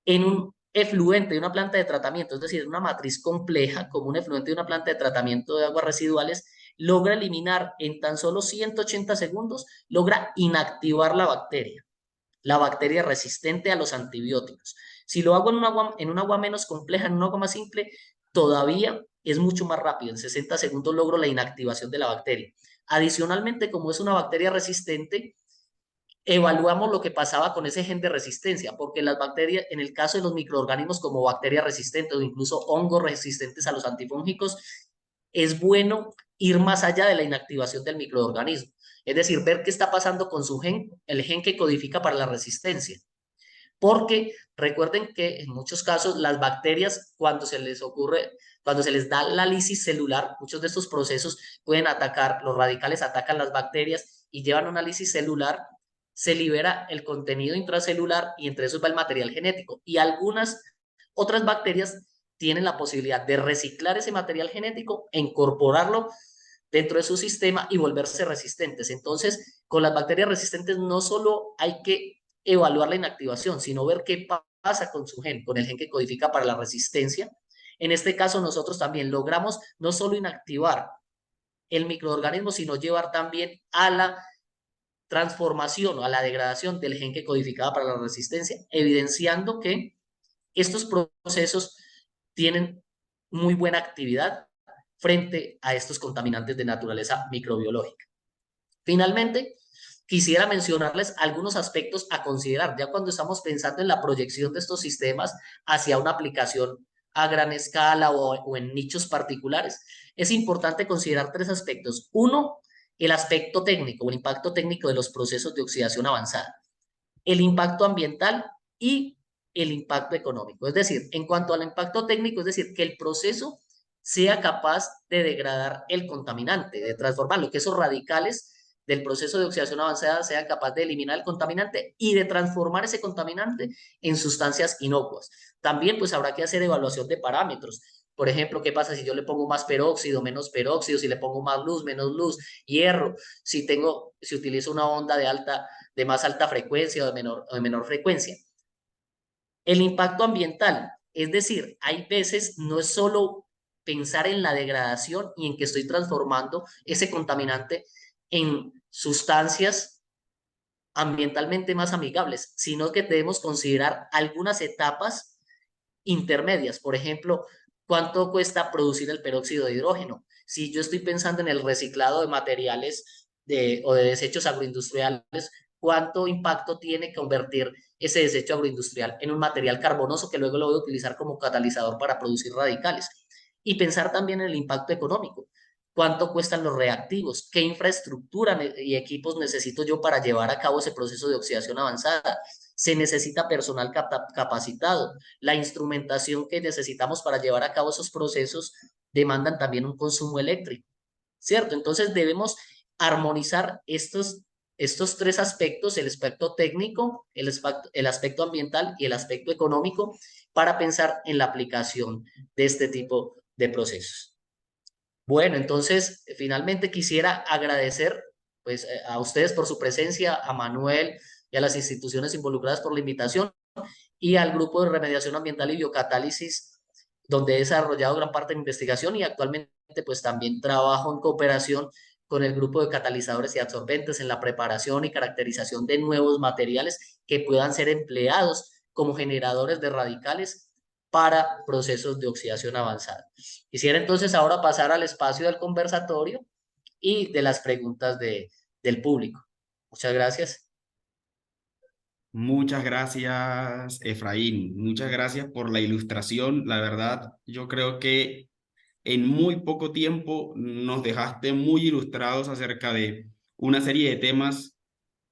en un efluente de una planta de tratamiento, es decir, una matriz compleja como un efluente de una planta de tratamiento de aguas residuales, logra eliminar en tan solo 180 segundos, logra inactivar la bacteria resistente a los antibióticos. Si lo hago en un agua menos compleja, en un agua más simple, todavía es mucho más rápido. En 60 segundos logro la inactivación de la bacteria. Adicionalmente, como es una bacteria resistente, evaluamos lo que pasaba con ese gen de resistencia, porque las bacterias, en el caso de los microorganismos como bacterias resistentes o incluso hongos resistentes a los antifúngicos, es bueno ir más allá de la inactivación del microorganismo. Es decir, ver qué está pasando con su gen, el gen que codifica para la resistencia. Porque recuerden que en muchos casos las bacterias, cuando se les da la lisis celular, muchos de estos procesos pueden atacar, los radicales atacan las bacterias y llevan una lisis celular, se libera el contenido intracelular y entre eso va el material genético. Y algunas otras bacterias tienen la posibilidad de reciclar ese material genético e incorporarlo dentro de su sistema y volverse resistentes. Entonces, con las bacterias resistentes no solo hay que evaluar la inactivación, sino ver qué pasa con su gen, con el gen que codifica para la resistencia. En este caso, nosotros también logramos no solo inactivar el microorganismo, sino llevar también a la transformación o a la degradación del gen que codificaba para la resistencia, evidenciando que estos procesos tienen muy buena actividad frente a estos contaminantes de naturaleza microbiológica. Finalmente, quisiera mencionarles algunos aspectos a considerar ya cuando estamos pensando en la proyección de estos sistemas hacia una aplicación a gran escala o en nichos particulares. Es importante considerar tres aspectos. Uno, el aspecto técnico, el impacto técnico de los procesos de oxidación avanzada, el impacto ambiental y el impacto económico. Es decir, en cuanto al impacto técnico, es decir, que el proceso sea capaz de degradar el contaminante, de transformarlo, que esos radicales del proceso de oxidación avanzada sean capaces de eliminar el contaminante y de transformar ese contaminante en sustancias inocuas. También pues habrá que hacer evaluación de parámetros. Por ejemplo, ¿qué pasa si yo le pongo más peróxido, menos peróxido, si le pongo más luz, menos luz, hierro, si utilizo una onda de más alta frecuencia o de menor frecuencia? El impacto ambiental, es decir, hay veces no es solo pensar en la degradación y en que estoy transformando ese contaminante en sustancias ambientalmente más amigables, sino que debemos considerar algunas etapas intermedias. Por ejemplo, ¿cuánto cuesta producir el peróxido de hidrógeno? Si yo estoy pensando en el reciclado de materiales o de desechos agroindustriales, ¿cuánto impacto tiene convertir ese desecho agroindustrial en un material carbonoso que luego lo voy a utilizar como catalizador para producir radicales? Y pensar también en el impacto económico. ¿Cuánto cuestan los reactivos? ¿Qué infraestructura y equipos necesito yo para llevar a cabo ese proceso de oxidación avanzada? ¿Se necesita personal capacitado? La instrumentación que necesitamos para llevar a cabo esos procesos demandan también un consumo eléctrico, ¿cierto? Entonces debemos armonizar estos tres aspectos, el aspecto técnico, el aspecto ambiental y el aspecto económico, para pensar en la aplicación de este tipo de procesos. Bueno, entonces finalmente quisiera agradecer pues, a ustedes por su presencia, a Manuel y a las instituciones involucradas por la invitación y al grupo de remediación ambiental y biocatálisis, donde he desarrollado gran parte de mi investigación y actualmente pues también trabajo en cooperación con el grupo de catalizadores y absorbentes en la preparación y caracterización de nuevos materiales que puedan ser empleados como generadores de radicales para procesos de oxidación avanzada. Quisiera entonces ahora pasar al espacio del conversatorio y de las preguntas del público. Muchas gracias. Muchas gracias, Efraín. Muchas gracias por la ilustración. La verdad, yo creo que En muy poco tiempo nos dejaste muy ilustrados acerca de una serie de temas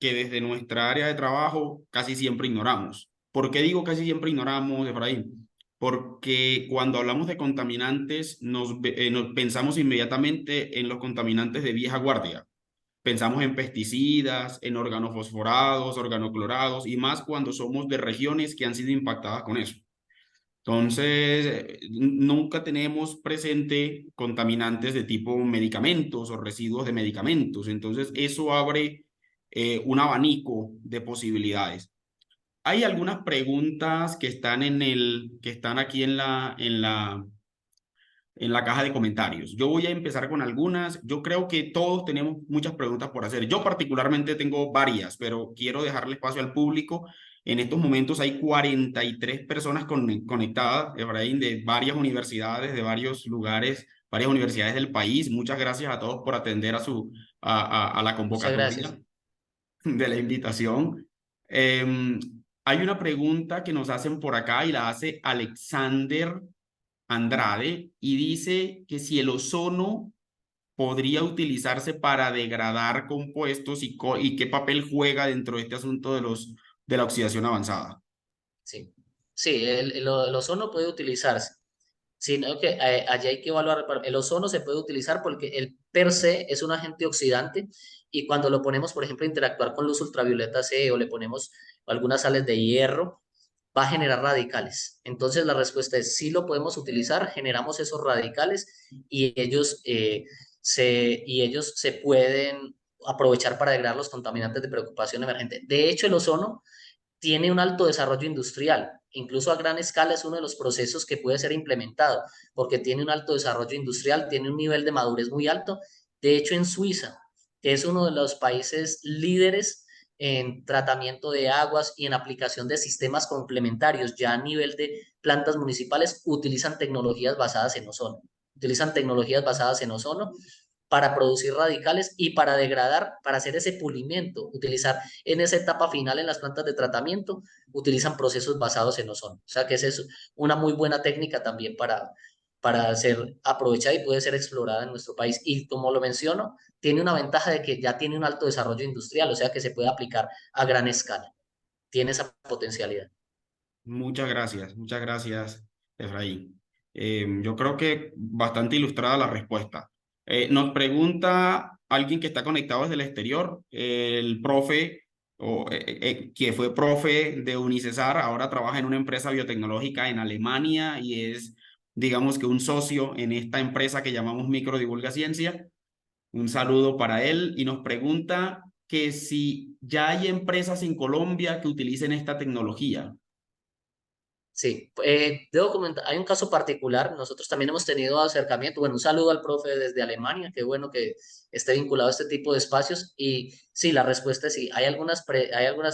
que desde nuestra área de trabajo casi siempre ignoramos. ¿Por qué digo casi siempre ignoramos, Efraín? Porque cuando hablamos de contaminantes, nos pensamos inmediatamente en los contaminantes de vieja guardia. Pensamos en pesticidas, en organofosforados, organoclorados y más cuando somos de regiones que han sido impactadas con eso. Entonces, nunca tenemos presente contaminantes de tipo medicamentos o residuos de medicamentos. Entonces, eso abre un abanico de posibilidades. Hay algunas preguntas que están que están aquí en la caja de comentarios. Yo voy a empezar con algunas. Yo creo que todos tenemos muchas preguntas por hacer. Yo particularmente tengo varias, pero quiero dejarle espacio al público. En estos momentos hay 43 personas conectadas, Efraín, de varias universidades, de varios lugares, varias universidades del país. Muchas gracias a todos por atender a la Muchas gracias. convocatoria de la invitación. Hay una pregunta que nos hacen por acá y la hace Alexander Andrade y dice que si el ozono podría utilizarse para degradar compuestos y qué papel juega dentro de este asunto de la oxidación avanzada. Sí, sí, el ozono puede utilizarse, sino que allí hay que evaluar, el ozono se puede utilizar porque el per se es un agente oxidante y cuando lo ponemos, por ejemplo, a interactuar con luz ultravioleta C o le ponemos algunas sales de hierro, va a generar radicales. Entonces la respuesta es sí lo podemos utilizar, generamos esos radicales y ellos se pueden aprovechar para degradar los contaminantes de preocupación emergente. De hecho, el ozono tiene un alto desarrollo industrial, incluso a gran escala es uno de los procesos que puede ser implementado, porque tiene un alto desarrollo industrial, tiene un nivel de madurez muy alto. De hecho, en Suiza, que es uno de los países líderes en tratamiento de aguas y en aplicación de sistemas complementarios, ya a nivel de plantas municipales, utilizan tecnologías basadas en ozono. Utilizan tecnologías basadas en ozono para producir radicales y para degradar, para hacer ese pulimiento, utilizar en esa etapa final en las plantas de tratamiento, utilizan procesos basados en ozono. O sea que esa es una muy buena técnica también para ser aprovechada y puede ser explorada en nuestro país. Y como lo menciono, tiene una ventaja de que ya tiene un alto desarrollo industrial, o sea que se puede aplicar a gran escala. Tiene esa potencialidad. Muchas gracias, Efraín. Yo creo que bastante ilustrada la respuesta. Nos pregunta alguien que está conectado desde el exterior, el profe, que fue profe de Unicesar, ahora trabaja en una empresa biotecnológica en Alemania y es, digamos que un socio en esta empresa que llamamos Microdivulga Ciencia. Un saludo para él y nos pregunta que si ya hay empresas en Colombia que utilicen esta tecnología. Sí, debo comentar, hay un caso particular, nosotros también hemos tenido acercamiento, bueno, un saludo al profe desde Alemania, qué bueno que esté vinculado a este tipo de espacios y sí, la respuesta es sí, hay algunas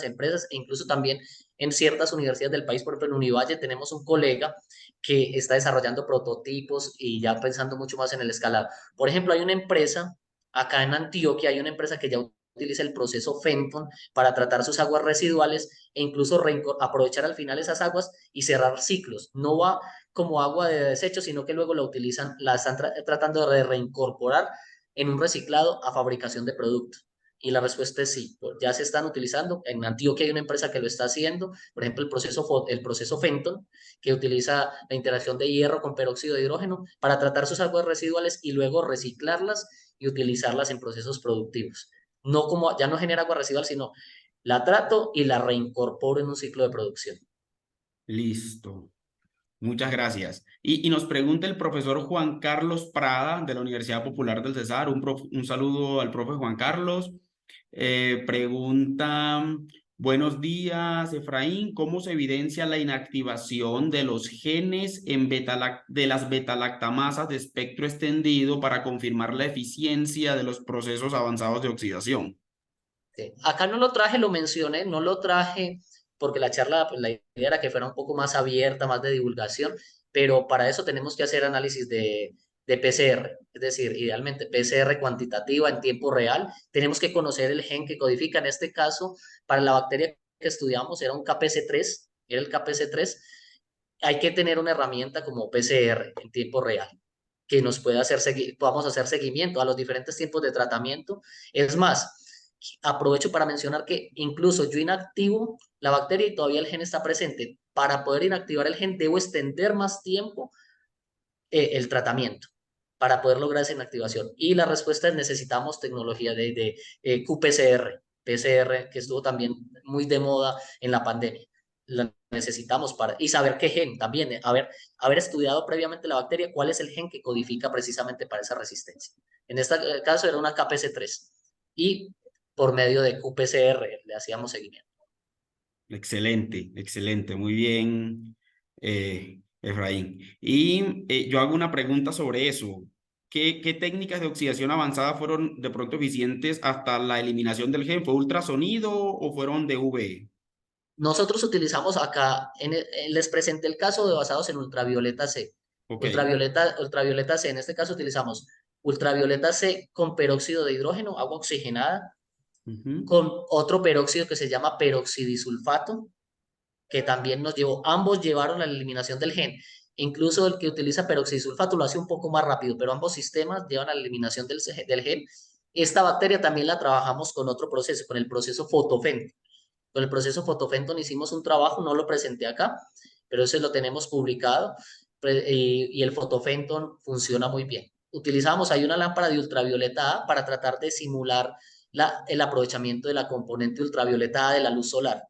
empresas e incluso también en ciertas universidades del país, por ejemplo en Univalle tenemos un colega que está desarrollando prototipos y ya pensando mucho más en el escalado. Por ejemplo, hay una empresa, acá en Antioquia hay una empresa que ya utiliza el proceso Fenton para tratar sus aguas residuales e incluso aprovechar al final esas aguas y cerrar ciclos. No va como agua de desecho, sino que luego la utilizan, la están tratando de reincorporar en un reciclado a fabricación de productos. Y la respuesta es sí, ya se están utilizando. En Antioquia hay una empresa que lo está haciendo, por ejemplo, el proceso Fenton, que utiliza la interacción de hierro con peróxido de hidrógeno para tratar sus aguas residuales y luego reciclarlas y utilizarlas en procesos productivos. No como, ya no genera agua residual, sino la trato y la reincorporo en un ciclo de producción. Listo. Muchas gracias. Y nos pregunta el profesor Juan Carlos Prada de la Universidad Popular del Cesar. Un saludo al profe Juan Carlos. Pregunta, buenos días, Efraín. ¿Cómo se evidencia la inactivación de los genes de las betalactamasas de espectro extendido para confirmar la eficiencia de los procesos avanzados de oxidación? Sí. Acá no lo traje, lo mencioné, no lo traje porque la charla, pues, la idea era que fuera un poco más abierta, más de divulgación, pero para eso tenemos que hacer análisis de PCR, es decir, idealmente PCR cuantitativa en tiempo real. Tenemos que conocer el gen que codifica. En este caso, para la bacteria que estudiamos era un KPC3, era el KPC3. Hay que tener una herramienta como PCR en tiempo real que nos pueda podamos hacer seguimiento a los diferentes tiempos de tratamiento. Es más, aprovecho para mencionar que incluso yo inactivo la bacteria y todavía el gen está presente. Para poder inactivar el gen debo extender más tiempo el tratamiento para poder lograr esa inactivación. Y la respuesta es necesitamos tecnología de qPCR, PCR, que estuvo también muy de moda en la pandemia. La necesitamos para, y saber qué gen también, haber estudiado previamente la bacteria, cuál es el gen que codifica precisamente para esa resistencia. En este caso era una KPC3 y por medio de qPCR le hacíamos seguimiento. Excelente, excelente, muy bien, Efraín. Y yo hago una pregunta sobre eso. ¿Qué técnicas de oxidación avanzada fueron de pronto eficientes hasta la eliminación del gen? ¿Fue ultrasonido o fueron de UV? Nosotros utilizamos acá, les presenté el caso de basados en ultravioleta C. Ok. Ultravioleta C, en este caso utilizamos ultravioleta C con peróxido de hidrógeno, agua oxigenada, Ujú. con otro peróxido que se llama peroxidisulfato, que también nos llevó, ambos llevaron a la eliminación del gen. Incluso el que utiliza peroxisulfato lo hace un poco más rápido, pero ambos sistemas llevan a la eliminación del gen. Esta bacteria también la trabajamos con otro proceso, con el proceso fotofenton. Con el proceso fotofenton hicimos un trabajo, no lo presenté acá, pero ese lo tenemos publicado y el fotofenton funciona muy bien. Utilizamos ahí una lámpara de ultravioleta A para tratar de simular el aprovechamiento de la componente ultravioleta A de la luz solar.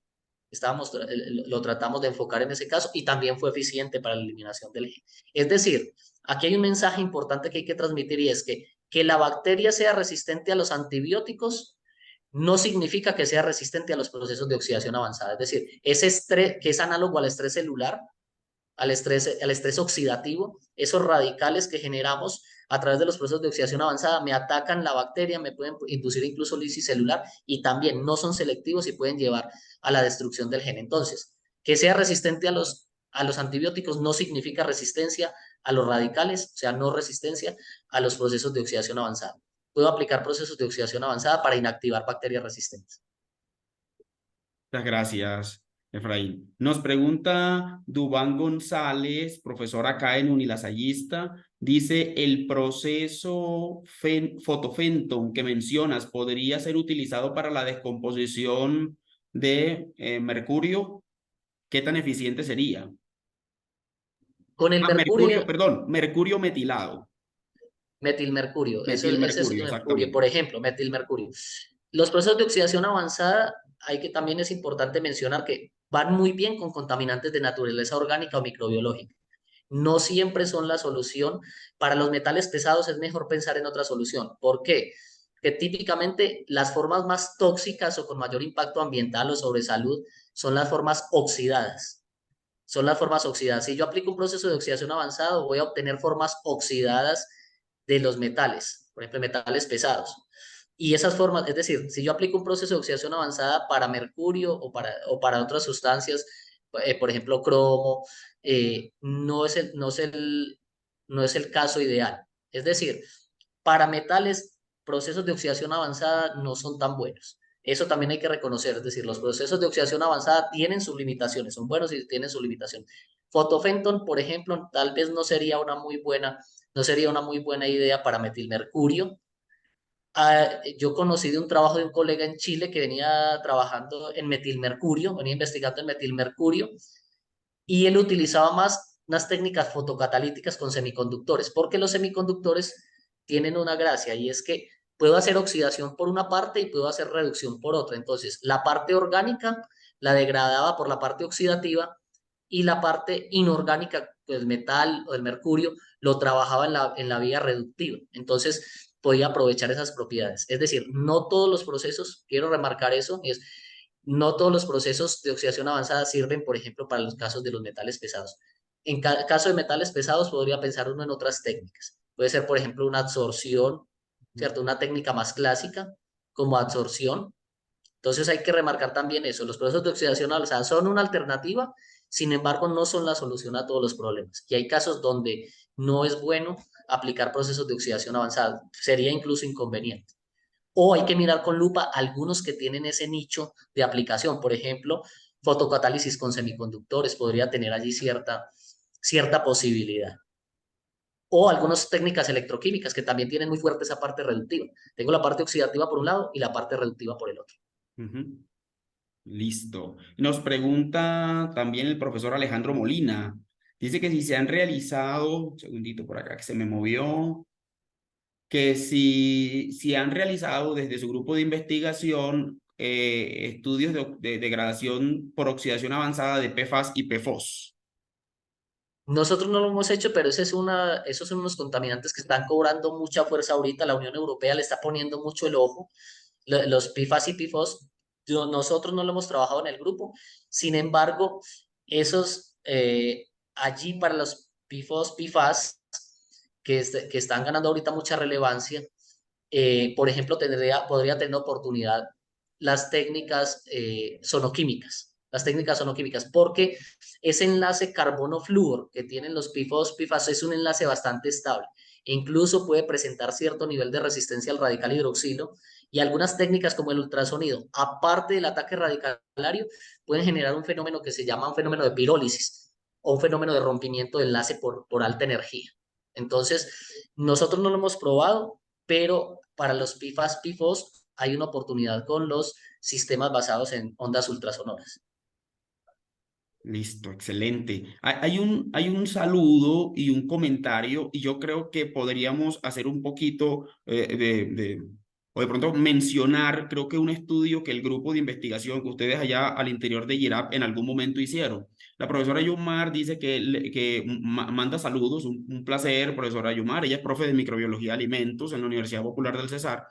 Lo tratamos de enfocar en ese caso y también fue eficiente para la eliminación del gen. Es decir, aquí hay un mensaje importante que hay que transmitir y es que la bacteria sea resistente a los antibióticos no significa que sea resistente a los procesos de oxidación avanzada. Es decir, ese estrés que es análogo al estrés celular, al estrés oxidativo, esos radicales que generamos a través de los procesos de oxidación avanzada me atacan la bacteria, me pueden inducir incluso lisis celular y también no son selectivos y pueden llevar a la destrucción del gen. Entonces, que sea resistente a los antibióticos no significa resistencia a los radicales, o sea, no resistencia a los procesos de oxidación avanzada. Puedo aplicar procesos de oxidación avanzada para inactivar bacterias resistentes. Muchas gracias, Efraín. Nos pregunta Dubán González, profesor acá en Unilasallista, dice, el proceso fotofenton que mencionas podría ser utilizado para la descomposición de mercurio. ¿Qué tan eficiente sería? Con el Ah, mercurio, mercurio, perdón, mercurio metilado. metilmercurio, ese es Metilmercurio, mercurio, exactamente. por ejemplo, metilmercurio. Los procesos de oxidación avanzada, también es importante mencionar que van muy bien con contaminantes de naturaleza orgánica o microbiológica. No siempre son la solución. Para los metales pesados es mejor pensar en otra solución. ¿Por qué? Que típicamente las formas más tóxicas o con mayor impacto ambiental o sobre salud son las formas oxidadas. Son las formas oxidadas. Si yo aplico un proceso de oxidación avanzado, voy a obtener formas oxidadas de los metales, por ejemplo, metales pesados. Y esas formas, es decir, si yo aplico un proceso de oxidación avanzada para mercurio o para otras sustancias, por ejemplo, cromo, no es el caso ideal. Es decir, para metales, procesos de oxidación avanzada no son tan buenos. Eso también hay que reconocer, es decir, los procesos de oxidación avanzada tienen sus limitaciones, son buenos y tienen sus limitaciones. Fotofenton, por ejemplo, tal vez no sería una muy buena idea para metilmercurio. Yo conocí de un trabajo de un colega en Chile que venía trabajando en metilmercurio, venía investigando en metilmercurio, y él utilizaba más unas técnicas fotocatalíticas con semiconductores, porque los semiconductores tienen una gracia y es que puedo hacer oxidación por una parte y puedo hacer reducción por otra. Entonces, la parte orgánica la degradaba por la parte oxidativa y la parte inorgánica, el metal o el mercurio, lo trabajaba en la vía reductiva. Entonces, podía aprovechar esas propiedades. Es decir, no todos los procesos, quiero remarcar eso, no todos los procesos de oxidación avanzada sirven, por ejemplo, para los casos de los metales pesados. En caso de metales pesados, podría pensar uno en otras técnicas. Puede ser, por ejemplo, una absorción, ¿cierto? Una técnica más clásica como absorción. Entonces hay que remarcar también eso. Los procesos de oxidación avanzada son una alternativa, sin embargo, no son la solución a todos los problemas. Y hay casos donde no es bueno aplicar procesos de oxidación avanzada. Sería incluso inconveniente. O hay que mirar con lupa algunos que tienen ese nicho de aplicación. Por ejemplo, fotocatálisis con semiconductores podría tener allí cierta posibilidad. o algunas técnicas electroquímicas que también tienen muy fuerte esa parte reductiva. Tengo la parte oxidativa por un lado y la parte reductiva por el otro. Ujú. Listo. Nos pregunta también el profesor Alejandro Molina. Dice que si se han realizado, un segundito por acá que se me movió, que si han realizado desde su grupo de investigación estudios de degradación por oxidación avanzada de PFAS y PFOS. Nosotros no lo hemos hecho, pero esos son unos contaminantes que están cobrando mucha fuerza ahorita. La Unión Europea le está poniendo mucho el ojo. Los PFAS y PFOS, nosotros no lo hemos trabajado en el grupo. Sin embargo, esos allí para los PFOS, PFAS, que están ganando ahorita mucha relevancia, por ejemplo, podría tener oportunidad las técnicas sonoquímicas. Las técnicas sonoquímicas, porque ese enlace carbono-flúor que tienen los PFOS, PFAS es un enlace bastante estable. E incluso puede presentar cierto nivel de resistencia al radical hidroxilo y algunas técnicas como el ultrasonido, aparte del ataque radicalario, pueden generar un fenómeno que se llama un fenómeno de pirólisis o un fenómeno de rompimiento de enlace por alta energía. Entonces, nosotros no lo hemos probado, pero para los PFAS, PFOS hay una oportunidad con los sistemas basados en ondas ultrasonoras. Listo, excelente. Hay un saludo y un comentario y yo creo que podríamos hacer un poquito o de pronto mencionar, creo que un estudio que el grupo de investigación que ustedes allá al interior de GIRAP en algún momento hicieron. La profesora Yumar dice que manda saludos, un placer, profesora Yumar. Ella es profe de microbiología de alimentos en la Universidad Popular del Cesar.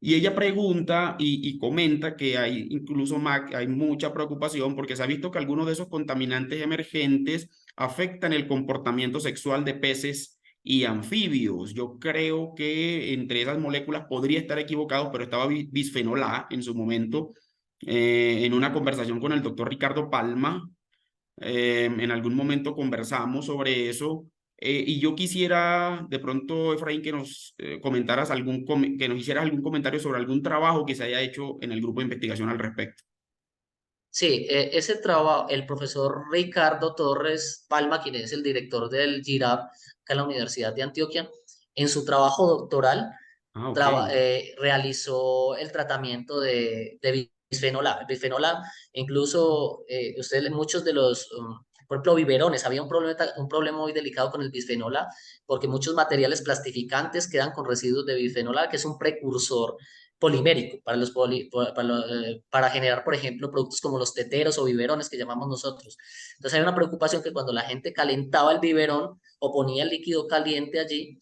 Y ella pregunta y comenta que hay incluso hay mucha preocupación porque se ha visto que algunos de esos contaminantes emergentes afectan el comportamiento sexual de peces y anfibios. Yo creo que entre esas moléculas podría estar equivocado, pero estaba bisfenol A en su momento en una conversación con el doctor Ricardo Palma. En algún momento conversamos sobre eso. Y yo quisiera de pronto, Efraín, que nos comentaras que nos hicieras algún comentario sobre algún trabajo que se haya hecho en el grupo de investigación al respecto. Sí, ese trabajo, el profesor Ricardo Torres Palma, quien es el director del GIRAP, acá en la Universidad de Antioquia, en su trabajo doctoral Ah, ok. realizó el tratamiento de bisfenol A. El bisfenol A, incluso ustedes, muchos de los, por ejemplo, biberones, había un problema muy delicado con el bisfenol A, porque muchos materiales plastificantes quedan con residuos de bisfenol A, que es un precursor polimérico para generar, por ejemplo, productos como los teteros o biberones que llamamos nosotros. Entonces hay una preocupación que cuando la gente calentaba el biberón o ponía el líquido caliente allí,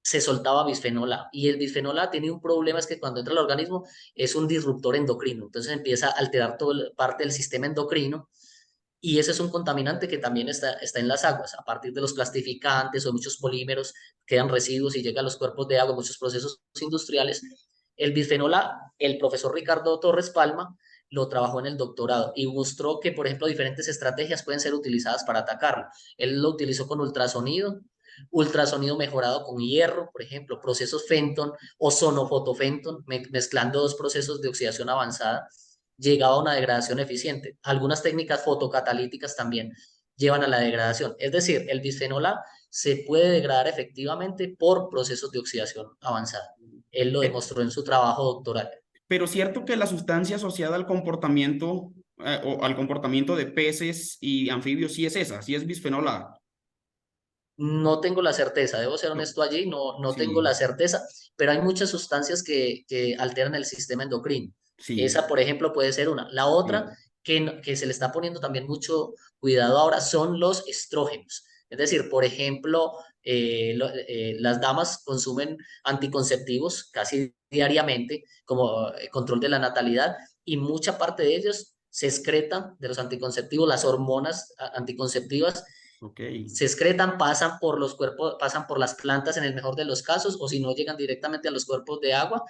se soltaba bisfenol A. Y el bisfenol A tiene un problema, es que cuando entra al organismo es un disruptor endocrino. Entonces empieza a alterar toda parte del sistema endocrino. Y ese es un contaminante que también está en las aguas. A partir de los plastificantes o muchos polímeros, quedan residuos y llega a los cuerpos de agua, muchos procesos industriales. El bisfenol A, el profesor Ricardo Torres Palma lo trabajó en el doctorado y mostró que, por ejemplo, diferentes estrategias pueden ser utilizadas para atacarlo. Él lo utilizó con ultrasonido, ultrasonido mejorado con hierro, por ejemplo, procesos Fenton o sonofotofenton, mezclando dos procesos de oxidación avanzada, llegaba a una degradación eficiente. Algunas técnicas fotocatalíticas también llevan a la degradación. Es decir, el bisfenol A se puede degradar efectivamente por procesos de oxidación avanzada. Él lo Eh, demostró en su trabajo doctoral. pero cierto que la sustancia asociada al comportamiento o al comportamiento de peces y anfibios sí es esa, sí es bisfenol A. No tengo la certeza, debo ser No, honesto allí, no tengo la sí, certeza, pero hay muchas sustancias que alteran el sistema endocrino. sí, Esa, por ejemplo, puede ser una. La otra sí. que se le está poniendo también mucho cuidado ahora son los estrógenos. Es decir, por ejemplo, las damas consumen anticonceptivos casi diariamente como control de la natalidad y mucha parte de ellos se excretan de los anticonceptivos, las hormonas anticonceptivas Ok. se excretan, pasan por los cuerpos, pasan por las plantas en el mejor de los casos, o si no llegan directamente a los cuerpos de agua,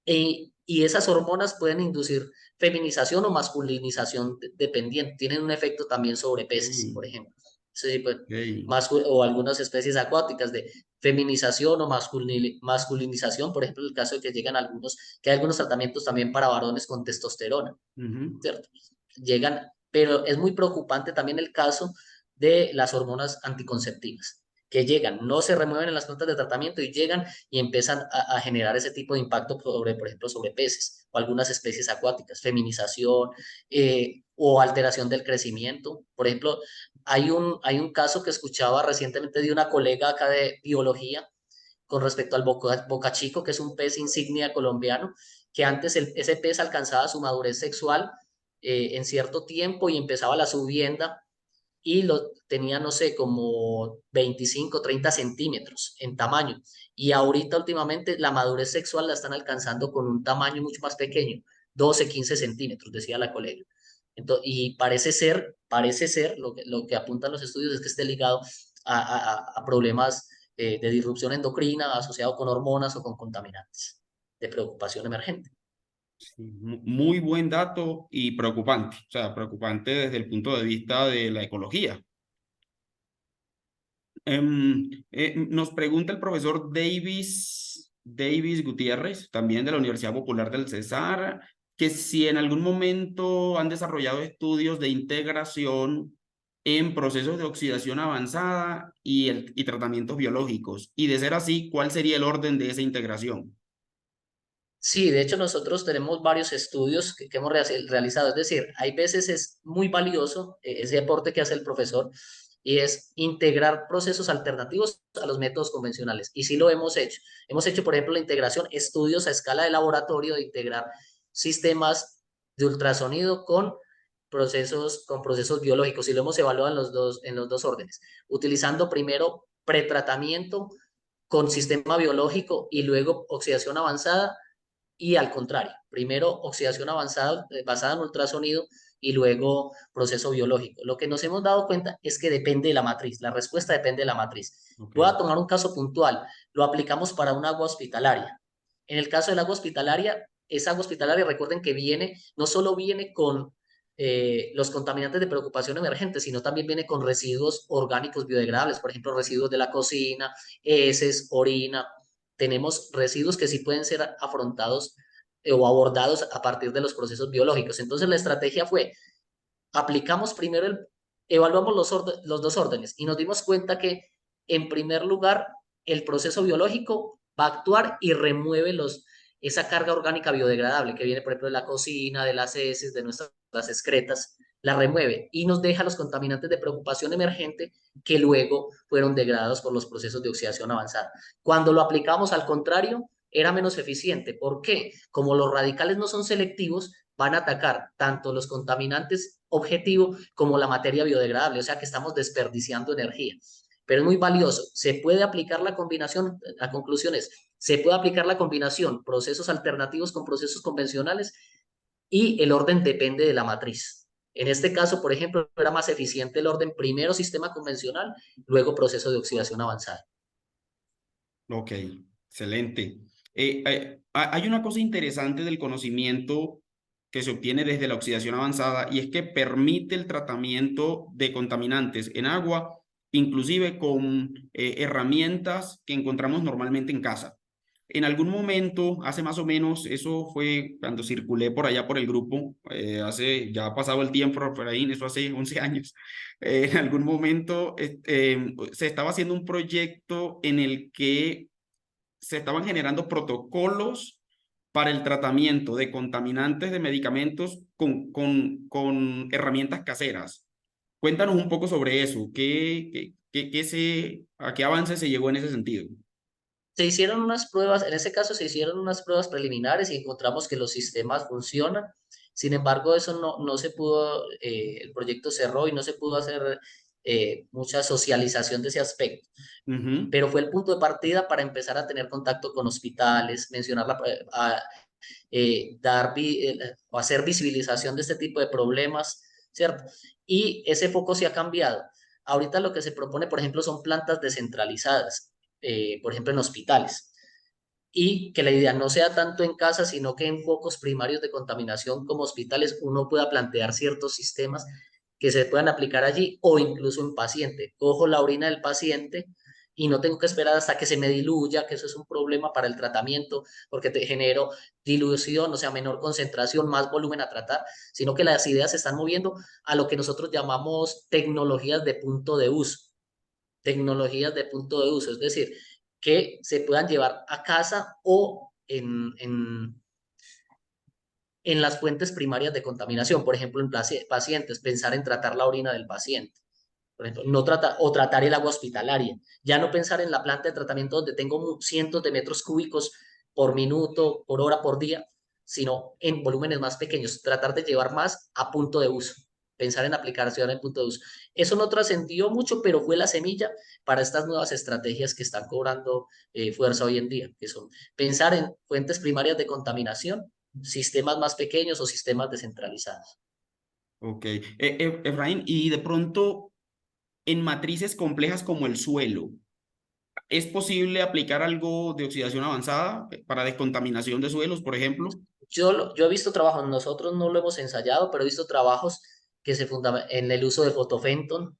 y esas hormonas pueden inducir feminización o masculinización dependiente, tienen un efecto también sobre peces, por Ok, ejemplo. Sí, pues, ok. o algunas especies acuáticas de feminización o masculinización, por ejemplo, el caso de que llegan algunos, que hay algunos tratamientos también para varones con testosterona, Ujú. ¿cierto? Llegan, pero es muy preocupante también el caso de las hormonas anticonceptivas. que llegan, no se remueven en las plantas de tratamiento y llegan y empiezan a generar ese tipo de impacto sobre, por ejemplo, sobre peces o algunas especies acuáticas, feminización o alteración del crecimiento. Por ejemplo, hay un caso que escuchaba recientemente de una colega acá de biología con respecto al boca chico, que es un pez insignia colombiano, que antes ese pez alcanzaba su madurez sexual en cierto tiempo y empezaba la subienda y tenía, no sé, como 25, 30 centímetros en tamaño. Y ahorita últimamente la madurez sexual la están alcanzando con un tamaño mucho más pequeño, 12, 15 centímetros, decía la colega. Entonces, y parece ser lo que apuntan los estudios es que esté ligado a problemas de disrupción endocrina asociado con hormonas o con contaminantes de preocupación emergente. Sí, muy buen dato y preocupante, o sea, preocupante desde el punto de vista de la ecología. Nos pregunta el profesor Davis Gutiérrez, también de la Universidad Popular del Cesar, que si en algún momento han desarrollado estudios de integración en procesos de oxidación avanzada y tratamientos biológicos. Y de ser así, ¿cuál sería el orden de esa integración? Sí, de hecho nosotros tenemos varios estudios que hemos realizado, es decir, hay veces es muy valioso ese aporte que hace el profesor y es integrar procesos alternativos a los métodos convencionales. Y sí lo hemos hecho. Hemos hecho, por ejemplo, la integración, estudios a escala de laboratorio de integrar sistemas de ultrasonido con procesos biológicos y lo hemos evaluado en los dos órdenes, utilizando primero pretratamiento con sistema biológico y luego oxidación avanzada y al contrario, primero oxidación avanzada basada en ultrasonido y luego proceso biológico. Lo que nos hemos dado cuenta es que depende de la matriz, la respuesta depende de la matriz. Ok. Voy a tomar un caso puntual, lo aplicamos para un agua hospitalaria. En el caso del agua hospitalaria, esa agua hospitalaria, recuerden que viene, no solo viene con los contaminantes de preocupación emergente, sino también viene con residuos orgánicos biodegradables, por ejemplo, residuos de la cocina, heces, orina, tenemos residuos que sí pueden ser afrontados o abordados a partir de los procesos biológicos. Entonces la estrategia fue, aplicamos primero, evaluamos los dos órdenes y nos dimos cuenta que en primer lugar el proceso biológico va a actuar y remueve esa carga orgánica biodegradable que viene, por ejemplo, de la cocina, de las heces, de nuestras excretas, la remueve y nos deja los contaminantes de preocupación emergente que luego fueron degradados por los procesos de oxidación avanzada. Cuando lo aplicamos al contrario, era menos eficiente. ¿Por qué? Como los radicales no son selectivos, van a atacar tanto los contaminantes objetivo como la materia biodegradable, o sea que estamos desperdiciando energía. Pero es muy valioso. Se puede aplicar la combinación, la conclusión es, se puede aplicar la combinación, procesos alternativos con procesos convencionales y el orden depende de la matriz. En este caso, por ejemplo, era más eficiente el orden primero sistema convencional, luego proceso de oxidación avanzada. Ok, excelente. Hay una cosa interesante del conocimiento que se obtiene desde la oxidación avanzada y es que permite el tratamiento de contaminantes en agua, inclusive con herramientas que encontramos normalmente en casa. En algún momento, hace más o menos, eso fue cuando circulé por allá por el grupo, ya ha pasado el tiempo, por ahí, eso hace 11 años. En algún momento se estaba haciendo un proyecto en el que se estaban generando protocolos para el tratamiento de contaminantes de medicamentos con herramientas caseras. Cuéntanos un poco sobre eso. ¿A qué avance se llegó en ese sentido? Se hicieron unas pruebas, en ese caso se hicieron unas pruebas preliminares y encontramos que los sistemas funcionan. Sin embargo, eso no se pudo, el proyecto cerró y no se pudo hacer mucha socialización de ese aspecto. Ujú. Pero fue el punto de partida para empezar a tener contacto con hospitales, mencionar o hacer visibilización de este tipo de problemas, ¿cierto? Y ese foco se ha cambiado. Ahorita lo que se propone, por ejemplo, son plantas descentralizadas, por ejemplo, en hospitales. Y que la idea no sea tanto en casa, sino que en focos primarios de contaminación como hospitales uno pueda plantear ciertos sistemas que se puedan aplicar allí o incluso en paciente. Cojo la orina del paciente y no tengo que esperar hasta que se me diluya, que eso es un problema para el tratamiento, porque te genero dilución, o sea, menor concentración, más volumen a tratar, sino que las ideas se están moviendo a lo que nosotros llamamos tecnologías de punto de uso. tecnologías de punto de uso, es decir, que se puedan llevar a casa o en las fuentes primarias de contaminación, por ejemplo, en pacientes, pensar en tratar la orina del paciente, por ejemplo, no trata, o tratar el agua hospitalaria, ya no pensar en la planta de tratamiento donde tengo cientos de metros cúbicos por minuto, por hora, por día, sino en volúmenes más pequeños, tratar de llevar más a punto de uso, pensar en aplicación en punto de uso. Eso no trascendió mucho, pero fue la semilla para estas nuevas estrategias que están cobrando fuerza hoy en día, que son pensar en fuentes primarias de contaminación, sistemas más pequeños o sistemas descentralizados. Ok. Efraín, y de pronto en matrices complejas como el suelo, ¿es posible aplicar algo de oxidación avanzada para descontaminación de suelos, por ejemplo? Yo he visto trabajos, nosotros no lo hemos ensayado, pero he visto trabajos que se fundamentan en el uso de fotofenton,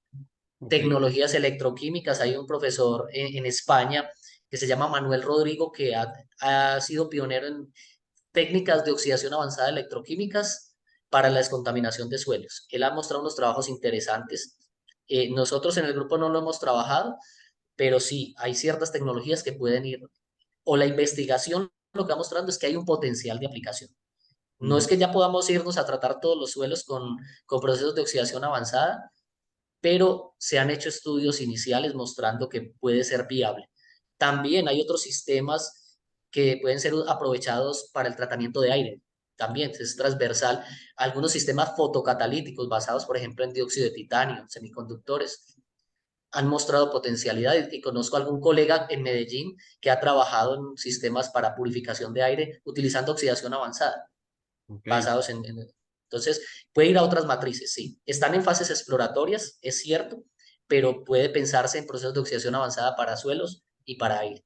Ok. tecnologías electroquímicas. Hay un profesor en España que se llama Manuel Rodrigo, que ha sido pionero en técnicas de oxidación avanzada electroquímicas para la descontaminación de suelos. Él ha mostrado unos trabajos interesantes. Nosotros en el grupo no lo hemos trabajado, pero sí, hay ciertas tecnologías que pueden ir, o la investigación lo que va mostrando es que hay un potencial de aplicación. No es Ujú. que ya podamos irnos a tratar todos los suelos con procesos de oxidación avanzada, pero se han hecho estudios iniciales mostrando que puede ser viable. También hay otros sistemas que pueden ser aprovechados para el tratamiento de aire. También es transversal. Algunos sistemas fotocatalíticos basados, por ejemplo, en dióxido de titanio, semiconductores, han mostrado potencialidad y conozco a algún colega en Medellín que ha trabajado en sistemas para purificación de aire utilizando oxidación avanzada Ok. basados Entonces, puede ir a otras matrices, sí. Están en fases exploratorias, es cierto, pero puede pensarse en procesos de oxidación avanzada para suelos y para aire.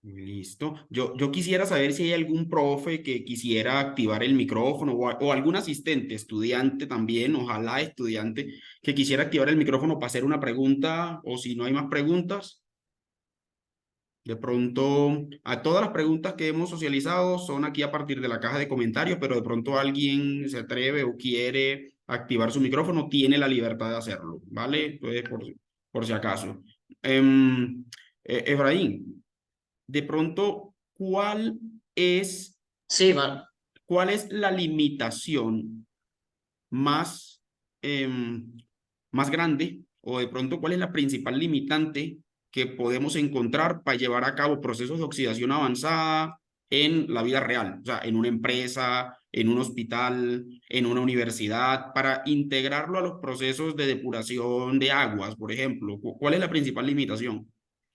Listo. Yo quisiera saber si hay algún profe que quisiera activar el micrófono o algún asistente, estudiante también, ojalá estudiante, que quisiera activar el micrófono para hacer una pregunta o si no hay más preguntas. De pronto, a todas las preguntas que hemos socializado son aquí a partir de la caja de comentarios, pero de pronto alguien se atreve o quiere activar su micrófono, tiene la libertad de hacerlo, ¿vale? Entonces, por si acaso. Em, Efraín, de pronto, es, Sí, man. ¿cuál es la limitación más, em, más grande o de pronto cuál es la principal limitante que podemos encontrar para llevar a cabo procesos de oxidación avanzada en la vida real? O sea, en una empresa, en un hospital, en una universidad, para integrarlo a los procesos de depuración de aguas, por ejemplo. ¿Cuál es la principal limitación?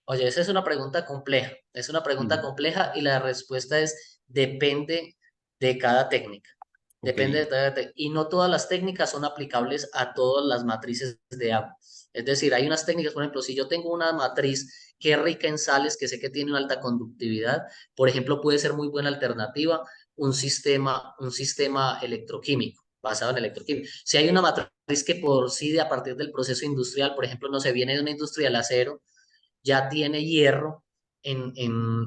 Oye, esa es una pregunta compleja. Es una pregunta Mm. compleja y la respuesta es depende de cada técnica. Ok. Depende de cada técnica. Y no todas las técnicas son aplicables a todas las matrices de agua. Es decir, hay unas técnicas, por ejemplo, si yo tengo una matriz que es rica en sales, que sé que tiene una alta conductividad, por ejemplo, puede ser muy buena alternativa un sistema electroquímico, basado en electroquímica. Si hay una matriz que por sí, a partir del proceso industrial, por ejemplo, no se viene de una industria del acero, ya tiene hierro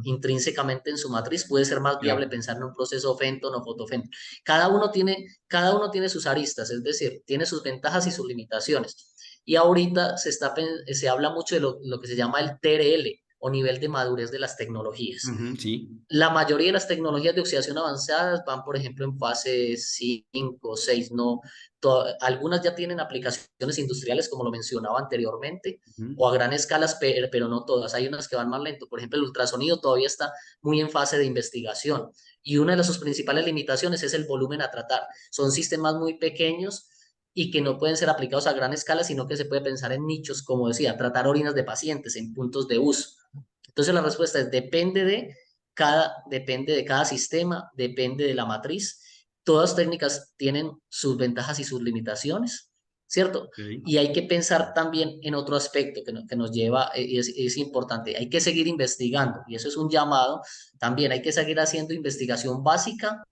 intrínsecamente en su matriz, puede ser más Ya. viable pensar en un proceso Fenton o fotofenton. Cada uno tiene sus aristas, es decir, tiene sus ventajas y sus limitaciones. Y ahorita se habla mucho de lo que se llama el TRL o nivel de madurez de las tecnologías. Ujú, sí. La mayoría de las tecnologías de oxidación avanzadas van, por ejemplo, en fase 5 o 6, no, algunas ya tienen aplicaciones industriales, como lo mencionaba anteriormente, Ujú. o a gran escala, pero no todas. Hay unas que van más lento. Por ejemplo, el ultrasonido todavía está muy en fase de investigación y una de sus principales limitaciones es el volumen a tratar. Son sistemas muy pequeños y que no pueden ser aplicados a gran escala, sino que se puede pensar en nichos, como decía, tratar orinas de pacientes en puntos de uso. Entonces la respuesta es depende de cada sistema, depende de la matriz. Todas técnicas tienen sus ventajas y sus limitaciones, ¿cierto? Ok. Y hay que pensar también en otro aspecto que nos lleva, es importante, hay que seguir investigando y eso es un llamado también, hay que seguir haciendo investigación básica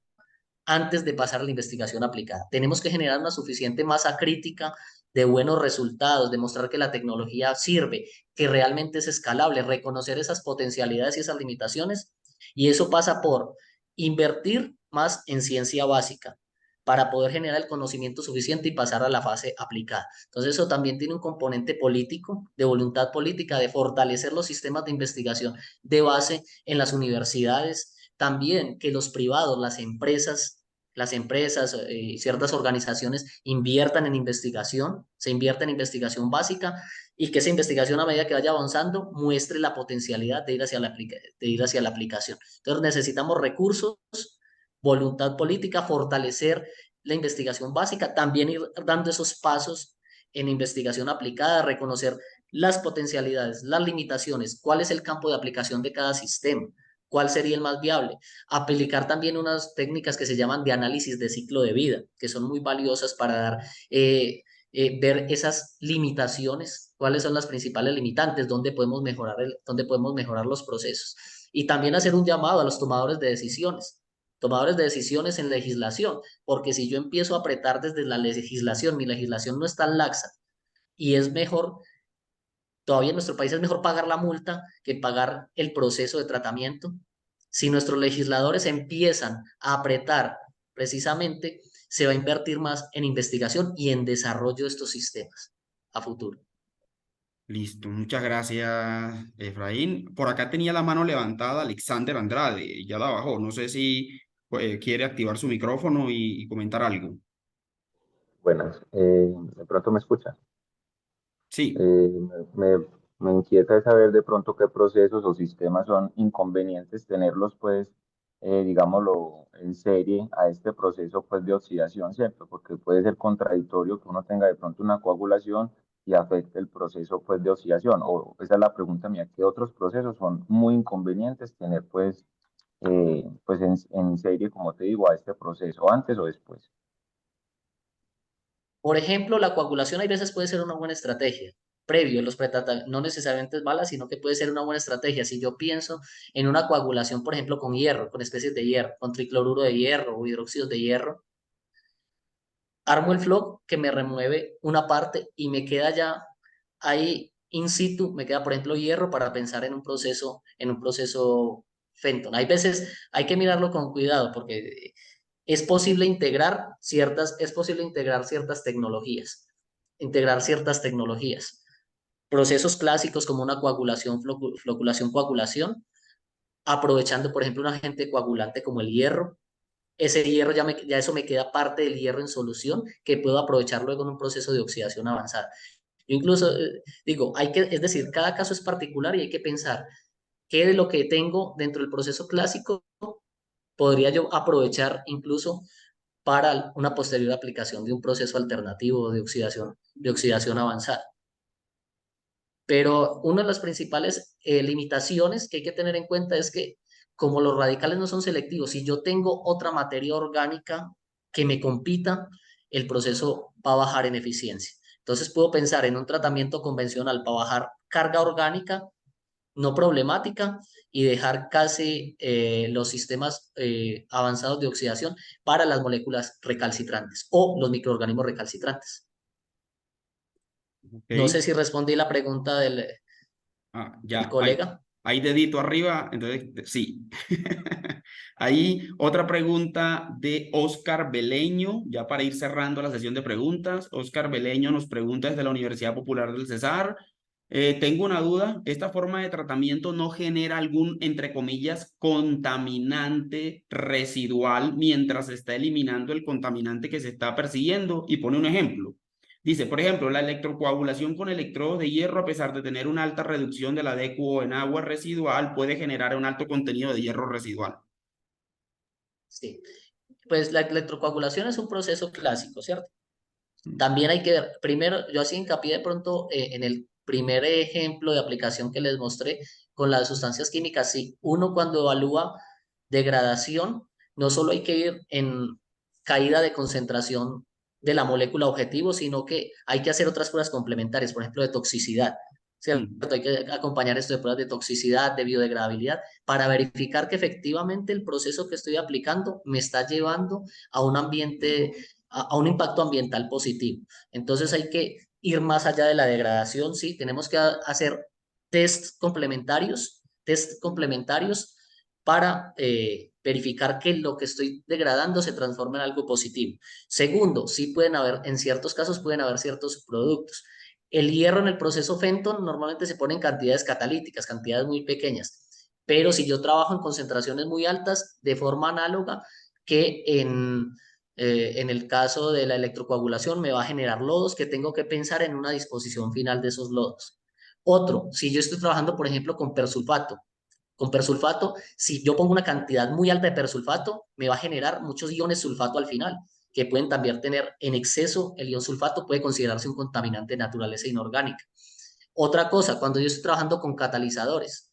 antes de pasar a la investigación aplicada. Tenemos que generar una suficiente masa crítica de buenos resultados, demostrar que la tecnología sirve, que realmente es escalable, reconocer esas potencialidades y esas limitaciones. Y eso pasa por invertir más en ciencia básica, para poder generar el conocimiento suficiente y pasar a la fase aplicada. Entonces eso también tiene un componente político, de voluntad política, de fortalecer los sistemas de investigación de base en las universidades, también que los privados, las empresas y ciertas organizaciones inviertan en investigación, se invierta en investigación básica y que esa investigación a medida que vaya avanzando muestre la potencialidad de ir hacia la aplicación. Entonces necesitamos recursos, voluntad política, fortalecer la investigación básica, también ir dando esos pasos en investigación aplicada, reconocer las potencialidades, las limitaciones, cuál es el campo de aplicación de cada sistema, cuál sería el más viable. Aplicar también unas técnicas que se llaman de análisis de ciclo de vida, que son muy valiosas para ver esas limitaciones, cuáles son las principales limitantes, dónde podemos mejorar los procesos. Y también hacer un llamado a los tomadores de decisiones en legislación, porque si yo empiezo a apretar desde la legislación, mi legislación no es tan laxa y es mejor, todavía en nuestro país es mejor pagar la multa que pagar el proceso de tratamiento. Si nuestros legisladores empiezan a apretar precisamente, se va a invertir más en investigación y en desarrollo de estos sistemas a futuro. Listo, muchas gracias, Efraín. Por acá tenía la mano levantada Alexander Andrade, ya la bajó. No sé si quiere activar su micrófono y comentar algo. Buenas, de pronto me escucha. Sí, Eh, me, me inquieta saber de pronto qué procesos o sistemas son inconvenientes tenerlos, pues, digámoslo, en serie a este proceso, pues, de oxidación, ¿cierto? Porque puede ser contradictorio que uno tenga de pronto una coagulación y afecte el proceso, pues, de oxidación. O esa es la pregunta mía, ¿qué otros procesos son muy inconvenientes tener, pues en serie, como te digo, a este proceso, antes o después? Por ejemplo, la coagulación hay veces puede ser una buena estrategia. Previo, no necesariamente es mala, sino que puede ser una buena estrategia. Si yo pienso en una coagulación, por ejemplo, con hierro, con especies de hierro, con tricloruro de hierro o hidróxidos de hierro, armo el floc que me remueve una parte y me queda ya ahí in situ, me queda, por ejemplo, hierro para pensar en un proceso Fenton. Hay veces hay que mirarlo con cuidado porque es posible integrar ciertas tecnologías. Procesos clásicos como una coagulación, floculación, coagulación, aprovechando, por ejemplo, un agente coagulante como el hierro. Ese hierro ya eso me queda parte del hierro en solución que puedo aprovechar luego en un proceso de oxidación avanzada. Yo incluso digo, es decir, cada caso es particular y hay que pensar qué de lo que tengo dentro del proceso clásico podría yo aprovechar incluso para una posterior aplicación de un proceso alternativo de oxidación avanzada. Pero una de las principales limitaciones que hay que tener en cuenta es que como los radicales no son selectivos, si yo tengo otra materia orgánica que me compita, el proceso va a bajar en eficiencia. Entonces puedo pensar en un tratamiento convencional para bajar carga orgánica no problemática y dejar casi los sistemas avanzados de oxidación para las moléculas recalcitrantes o los microorganismos recalcitrantes. No sé ok. si respondí la pregunta del Ya, colega. hay dedito arriba, entonces sí. Hay otra pregunta de Oscar Beleño, ya para ir cerrando la sesión de preguntas. Oscar Beleño nos pregunta desde la Universidad Popular del Cesar. Tengo una duda, ¿esta forma de tratamiento no genera algún, entre comillas, contaminante residual mientras se está eliminando el contaminante que se está persiguiendo? Y pone un ejemplo. Dice, por ejemplo, la electrocoagulación con electrodos de hierro, a pesar de tener una alta reducción de la DQO en agua residual, puede generar un alto contenido de hierro residual. Sí. Pues la electrocoagulación es un proceso clásico, ¿cierto? También hay que ver, primero, yo hacía hincapié de pronto en el primer ejemplo de aplicación que les mostré con las sustancias químicas. Sí, uno cuando evalúa degradación, no solo hay que ir en caída de concentración de la molécula objetivo, sino que hay que hacer otras pruebas complementarias, por ejemplo, de toxicidad, ¿cierto? Mm. Hay que acompañar esto de pruebas de toxicidad, de biodegradabilidad, para verificar que efectivamente el proceso que estoy aplicando me está llevando a un ambiente a un impacto ambiental positivo. Entonces hay que ir más allá de la degradación, sí, tenemos que hacer test complementarios para verificar que lo que estoy degradando se transforma en algo positivo. Segundo, sí pueden haber, en ciertos casos pueden haber ciertos productos. El hierro en el proceso Fenton normalmente se pone en cantidades catalíticas, cantidades muy pequeñas, pero si yo trabajo en concentraciones muy altas, de forma análoga que en el caso de la electrocoagulación me va a generar lodos que tengo que pensar en una disposición final de esos lodos. Otro, si yo estoy trabajando, por ejemplo, con persulfato, si yo pongo una cantidad muy alta de persulfato, me va a generar muchos iones sulfato al final, que pueden también tener en exceso. El ion sulfato puede considerarse un contaminante de naturaleza inorgánica. Otra cosa, cuando yo estoy trabajando con catalizadores,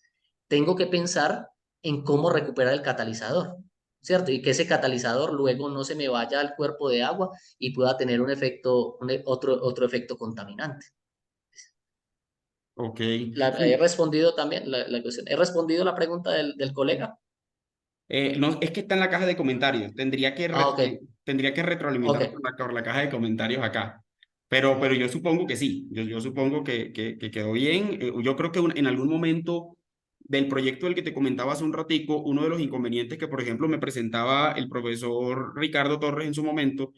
tengo que pensar en cómo recuperar el catalizador, ¿cierto? Y que ese catalizador luego no se me vaya al cuerpo de agua y pueda tener un efecto, otro efecto contaminante. Ok. He respondido también la cuestión. He respondido la pregunta del colega. No, es que está en la caja de comentarios. Ok, Tendría que retroalimentar ok. por la caja de comentarios acá. Pero yo supongo que sí. Yo supongo que quedó bien. Yo creo que en algún momento del proyecto del que te comentaba hace un ratico, uno de los inconvenientes que, por ejemplo, me presentaba el profesor Ricardo Torres en su momento,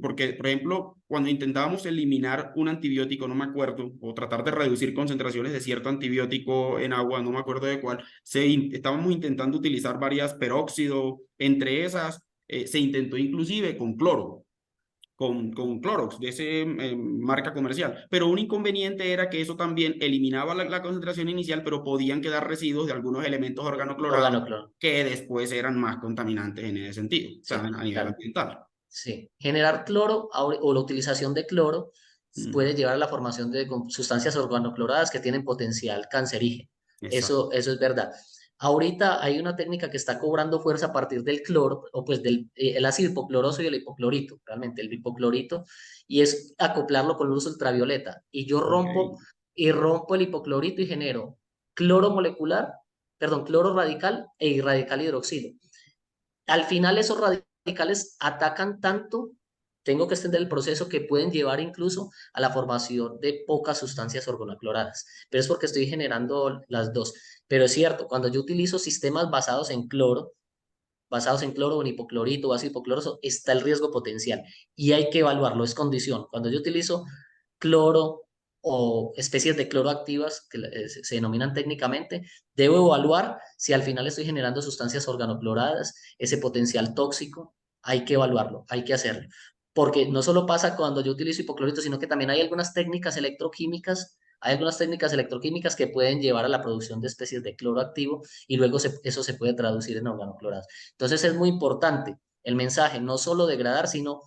porque, por ejemplo, cuando intentábamos eliminar un antibiótico, no me acuerdo, o tratar de reducir concentraciones de cierto antibiótico en agua, no me acuerdo de cuál, estábamos intentando utilizar varias peróxido, entre esas se intentó inclusive con cloro, con Clorox, de ese marca comercial. Pero un inconveniente era que eso también eliminaba la concentración inicial, pero podían quedar residuos de algunos elementos organoclorados Organocloro. que después eran más contaminantes en ese sentido, o sea, Sí, a nivel claro. ambiental. Sí. Generar cloro o la utilización de cloro Mm, puede llevar a la formación de sustancias organocloradas que tienen potencial cancerígeno. exacto. Eso es verdad. Ahorita hay una técnica que está cobrando fuerza a partir del cloro, o pues del el ácido hipocloroso y el hipoclorito, realmente el hipoclorito, y es acoplarlo con luz ultravioleta. Ok. Y rompo el hipoclorito y genero cloro molecular, perdón, cloro radical e radical hidroxilo. Al final esos radicales atacan tanto, tengo que extender el proceso, que pueden llevar incluso a la formación de pocas sustancias organocloradas, pero es porque estoy generando las dos. Pero es cierto, cuando yo utilizo sistemas basados en cloro o en hipoclorito o ácido hipocloroso, está el riesgo potencial y hay que evaluarlo, es condición. Cuando yo utilizo cloro o especies de cloro activas que se denominan técnicamente, debo evaluar si al final estoy generando sustancias organocloradas, ese potencial tóxico, hay que evaluarlo, hay que hacerlo. Porque no solo pasa cuando yo utilizo hipoclorito, sino que también hay algunas técnicas electroquímicas que pueden llevar a la producción de especies de cloro activo y luego eso se puede traducir en organoclorados. Entonces es muy importante el mensaje, no solo degradar, sino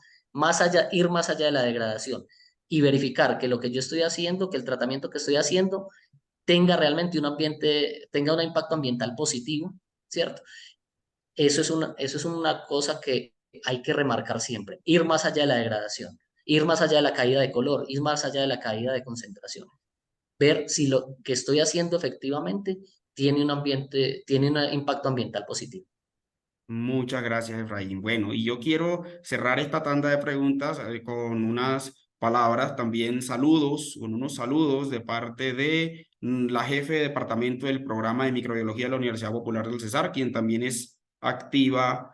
ir más allá de la degradación y verificar que lo que yo estoy haciendo, que el tratamiento que estoy haciendo tenga realmente tenga un impacto ambiental positivo, ¿cierto? Eso es una cosa que hay que remarcar siempre, ir más allá de la degradación, ir más allá de la caída de color, ir más allá de la caída de concentración, ver si lo que estoy haciendo efectivamente tiene un impacto ambiental positivo. Muchas gracias, Efraín. Bueno, y yo quiero cerrar esta tanda de preguntas con unas palabras, también saludos, con unos saludos de parte de la jefe de departamento del programa de microbiología de la Universidad Popular del Cesar, quien también es activa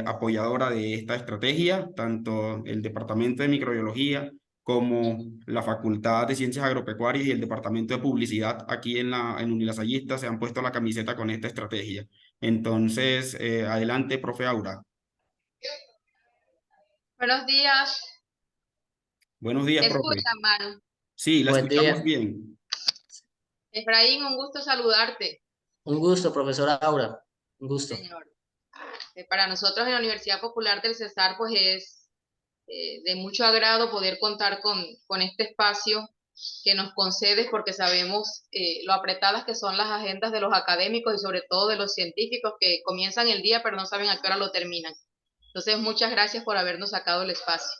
apoyadora de esta estrategia, tanto el departamento de microbiología como la Facultad de Ciencias Agropecuarias y el departamento de publicidad aquí en Unilasallista se han puesto la camiseta con esta estrategia. Entonces, adelante, profe Aura. Buenos días. Buenos días, ¿Me profe. escuchan, Manu? Sí, la Buen escuchamos día. bien. Efraín, un gusto saludarte. Un gusto, profesora Aura. Un gusto. Señor. Para nosotros en la Universidad Popular del Cesar, pues es de mucho agrado poder contar con este espacio que nos concedes, porque sabemos lo apretadas que son las agendas de los académicos y sobre todo de los científicos que comienzan el día pero no saben a qué hora lo terminan. Entonces, muchas gracias por habernos sacado el espacio.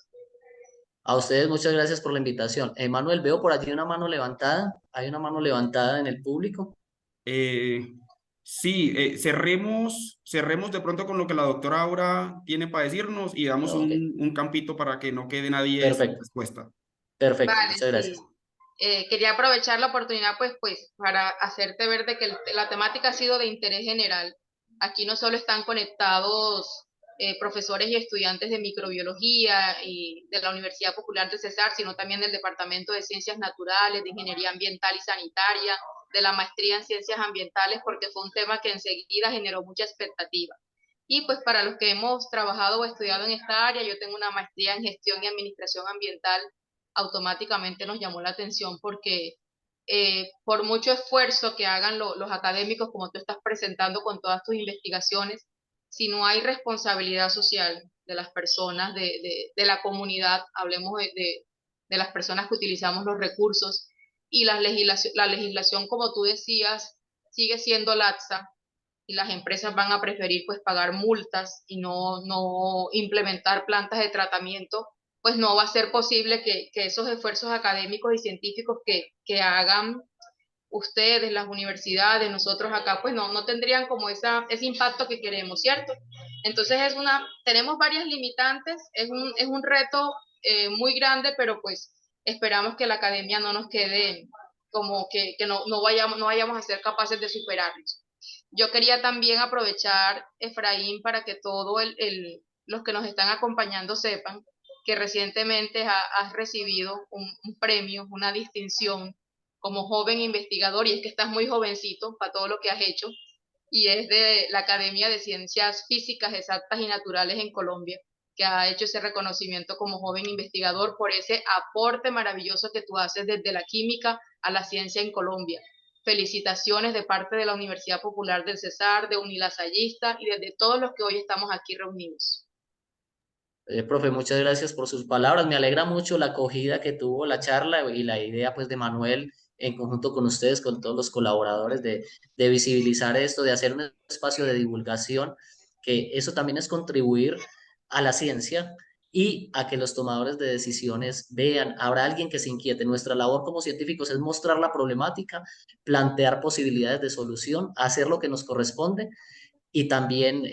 A ustedes muchas gracias por la invitación. Manuel, veo por allí una mano levantada. Hay una mano levantada en el público. Eh, sí, cerremos de pronto con lo que la doctora Aura tiene para decirnos y damos Ok, un campito para que no quede nadie sin perfecto, respuesta. perfecto. Vale, Muchas sí. gracias. Quería aprovechar la oportunidad pues para hacerte ver de que la temática ha sido de interés general Aquí no solo están conectados profesores y estudiantes de microbiología y de la Universidad Popular del Cesar, sino también del Departamento de Ciencias Naturales, de Ingeniería Ambiental y Sanitaria, de la maestría en Ciencias Ambientales, porque fue un tema que enseguida generó mucha expectativa. Y pues para los que hemos trabajado o estudiado en esta área, yo tengo una maestría en Gestión y Administración Ambiental, automáticamente nos llamó la atención porque por mucho esfuerzo que hagan los académicos, como tú estás presentando con todas tus investigaciones, si no hay responsabilidad social de las personas, de la comunidad, hablemos de las personas que utilizamos los recursos, y la legislación, como tú decías, sigue siendo laxa, y las empresas van a preferir pues pagar multas y no implementar plantas de tratamiento, pues no va a ser posible que esos esfuerzos académicos y científicos que hagan ustedes, las universidades, nosotros acá, pues no tendrían como ese impacto que queremos, ¿cierto? Entonces tenemos varias limitantes, es un reto muy grande, pero pues esperamos que la academia no nos quede como que no vayamos a ser capaces de superarlos. Yo quería también aprovechar, Efraín, para que todos los que nos están acompañando sepan que recientemente has recibido un premio, una distinción como joven investigador, y es que estás muy jovencito para todo lo que has hecho, y es de la Academia de Ciencias Físicas, Exactas y Naturales en Colombia, que ha hecho ese reconocimiento como joven investigador por ese aporte maravilloso que tú haces desde la química a la ciencia en Colombia. Felicitaciones de parte de la Universidad Popular del Cesar, de Unilasallista y desde todos los que hoy estamos aquí reunidos. Profe, muchas gracias por sus palabras. Me alegra mucho la acogida que tuvo la charla y la idea pues de Manuel en conjunto con ustedes, con todos los colaboradores, de visibilizar esto, de hacer un espacio de divulgación, que eso también es contribuir a la ciencia y a que los tomadores de decisiones vean, habrá alguien que se inquiete. Nuestra labor como científicos es mostrar la problemática, plantear posibilidades de solución, hacer lo que nos corresponde, y también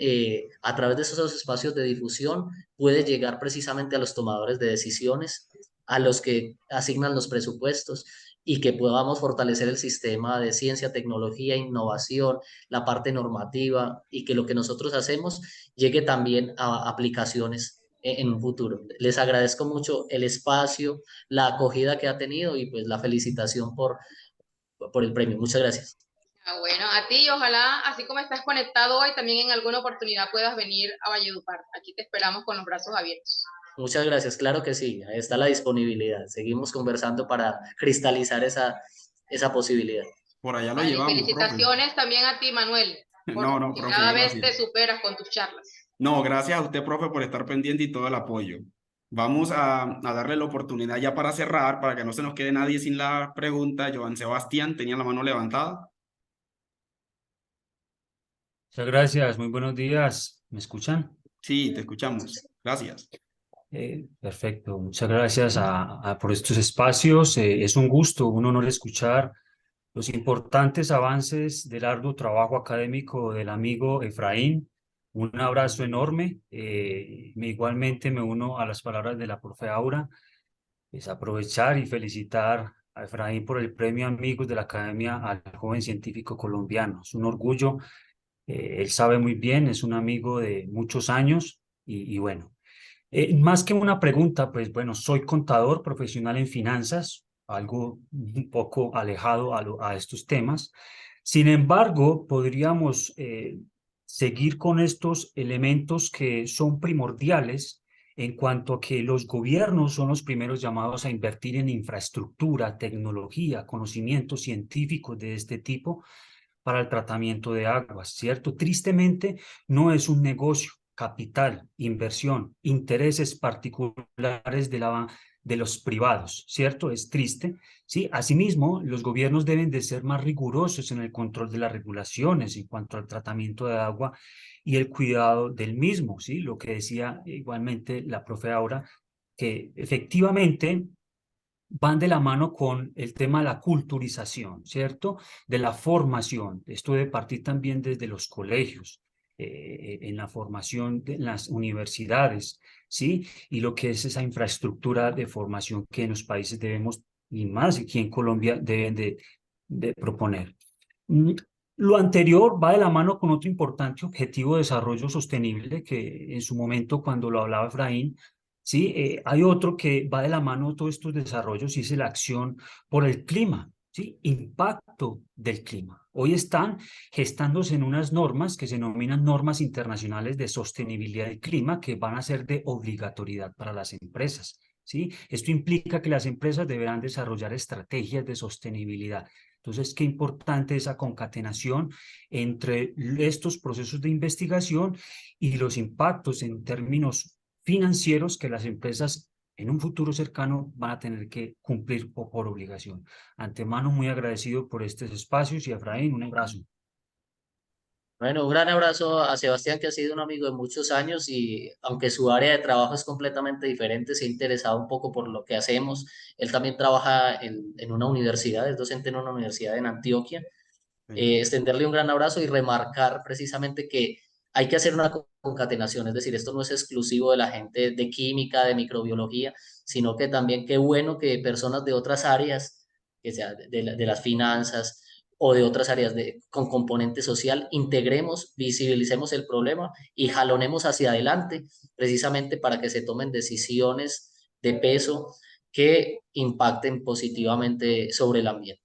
a través de esos espacios de difusión puede llegar precisamente a los tomadores de decisiones, a los que asignan los presupuestos, y que podamos fortalecer el sistema de ciencia, tecnología, innovación, la parte normativa, y que lo que nosotros hacemos llegue también a aplicaciones en un futuro. Les agradezco mucho el espacio, la acogida que ha tenido y pues la felicitación por el premio. Muchas gracias. Bueno, a ti, ojalá, así como estás conectado hoy, también en alguna oportunidad puedas venir a Valledupar. Aquí te esperamos con los brazos abiertos. Muchas gracias, claro que sí, ahí está la disponibilidad. Seguimos conversando para cristalizar esa posibilidad. Por allá lo Vale, llevamos, profe. felicitaciones también a ti, Manuel, No, porque profe, cada gracias. vez te superas con tus charlas. No, gracias a usted, profe, por estar pendiente y todo el apoyo. Vamos a darle la oportunidad ya para cerrar, para que no se nos quede nadie sin la pregunta. Joan Sebastián tenía la mano levantada. Muchas gracias, muy buenos días. ¿Me escuchan? Sí, te escuchamos. Gracias. Perfecto, muchas gracias por estos espacios. Es un gusto, un honor escuchar los importantes avances del arduo trabajo académico del amigo Efraín. Un abrazo enorme. Igualmente me uno a las palabras de la profe Aura. Es aprovechar y felicitar a Efraín por el premio Amigos de la Academia al Joven Científico Colombiano. Es un orgullo. Él sabe muy bien, es un amigo de muchos años y bueno. Más que una pregunta, pues bueno, soy contador profesional en finanzas, algo un poco alejado a estos temas. Sin embargo, podríamos seguir con estos elementos que son primordiales en cuanto a que los gobiernos son los primeros llamados a invertir en infraestructura, tecnología, conocimientos científicos de este tipo para el tratamiento de aguas, ¿cierto? Tristemente, no es un negocio. Capital, inversión, intereses particulares de los privados, ¿cierto? Es triste, ¿sí? Asimismo, los gobiernos deben de ser más rigurosos en el control de las regulaciones en cuanto al tratamiento de agua y el cuidado del mismo, ¿sí? Lo que decía igualmente la profe Aura, que efectivamente van de la mano con el tema de la culturización, ¿cierto? De la formación. Esto debe partir también desde los colegios, en la formación de las universidades, ¿sí? Y lo que es esa infraestructura de formación que en los países debemos, y más aquí en Colombia, deben de proponer. Lo anterior va de la mano con otro importante objetivo de desarrollo sostenible que en su momento cuando lo hablaba Efraín, sí, hay otro que va de la mano de todos estos desarrollos y es la acción por el clima, sí, impacto del clima. Hoy están gestándose en unas normas que se denominan normas internacionales de sostenibilidad del clima que van a ser de obligatoriedad para las empresas. ¿Sí? Esto implica que las empresas deberán desarrollar estrategias de sostenibilidad. Entonces, qué importante esa concatenación entre estos procesos de investigación y los impactos en términos financieros que las empresas en un futuro cercano van a tener que cumplir por obligación. Antemano, muy agradecido por estos espacios y Efraín, un abrazo. Bueno, un gran abrazo a Sebastián, que ha sido un amigo de muchos años y aunque su área de trabajo es completamente diferente, se ha interesado un poco por lo que hacemos. Él también trabaja en una universidad, es docente en una universidad en Antioquia. Extenderle un gran abrazo y remarcar precisamente que hay que hacer una concatenación, es decir, esto no es exclusivo de la gente de química, de microbiología, sino que también qué bueno que personas de otras áreas, que sea de las finanzas o de otras áreas con componente social, integremos, visibilicemos el problema y jalonemos hacia adelante, precisamente para que se tomen decisiones de peso que impacten positivamente sobre el ambiente.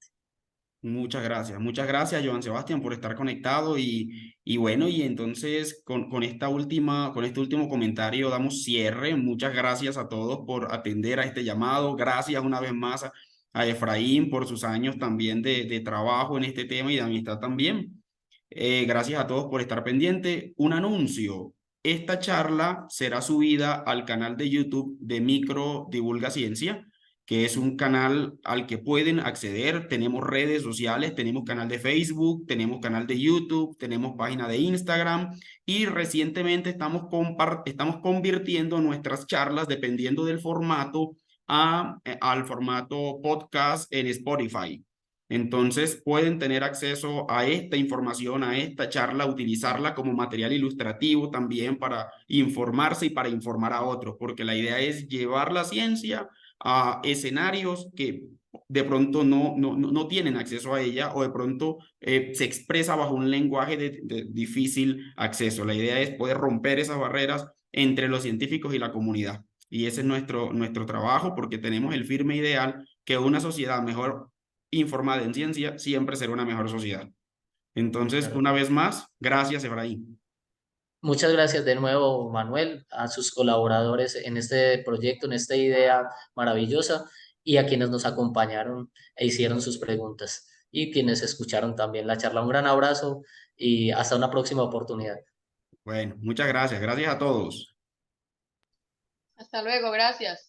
Muchas gracias, Joan Sebastián, por estar conectado y bueno, y entonces con con este último comentario damos cierre. Muchas gracias a todos por atender a este llamado. Gracias una vez más a Efraín por sus años también de trabajo en este tema y de amistad también. Gracias a todos por estar pendiente. Un anuncio. Esta charla será subida al canal de YouTube de Micro Divulga Ciencia, que es un canal al que pueden acceder. Tenemos redes sociales, tenemos canal de Facebook, tenemos canal de YouTube, tenemos página de Instagram y recientemente estamos convirtiendo nuestras charlas, dependiendo del formato, al formato podcast en Spotify. Entonces pueden tener acceso a esta información, a esta charla, utilizarla como material ilustrativo también para informarse y para informar a otros, porque la idea es llevar la ciencia a escenarios que de pronto no tienen acceso a ella o de pronto se expresa bajo un lenguaje de difícil acceso. La idea es poder romper esas barreras entre los científicos y la comunidad. Y ese es nuestro trabajo porque tenemos el firme ideal que una sociedad mejor informada en ciencia siempre será una mejor sociedad. Entonces, Claro. una vez más, gracias, Efraín. Muchas gracias de nuevo, Manuel, a sus colaboradores en este proyecto, en esta idea maravillosa y a quienes nos acompañaron e hicieron sus preguntas y quienes escucharon también la charla. Un gran abrazo y hasta una próxima oportunidad. Bueno, muchas gracias. Gracias a todos. Hasta luego, gracias.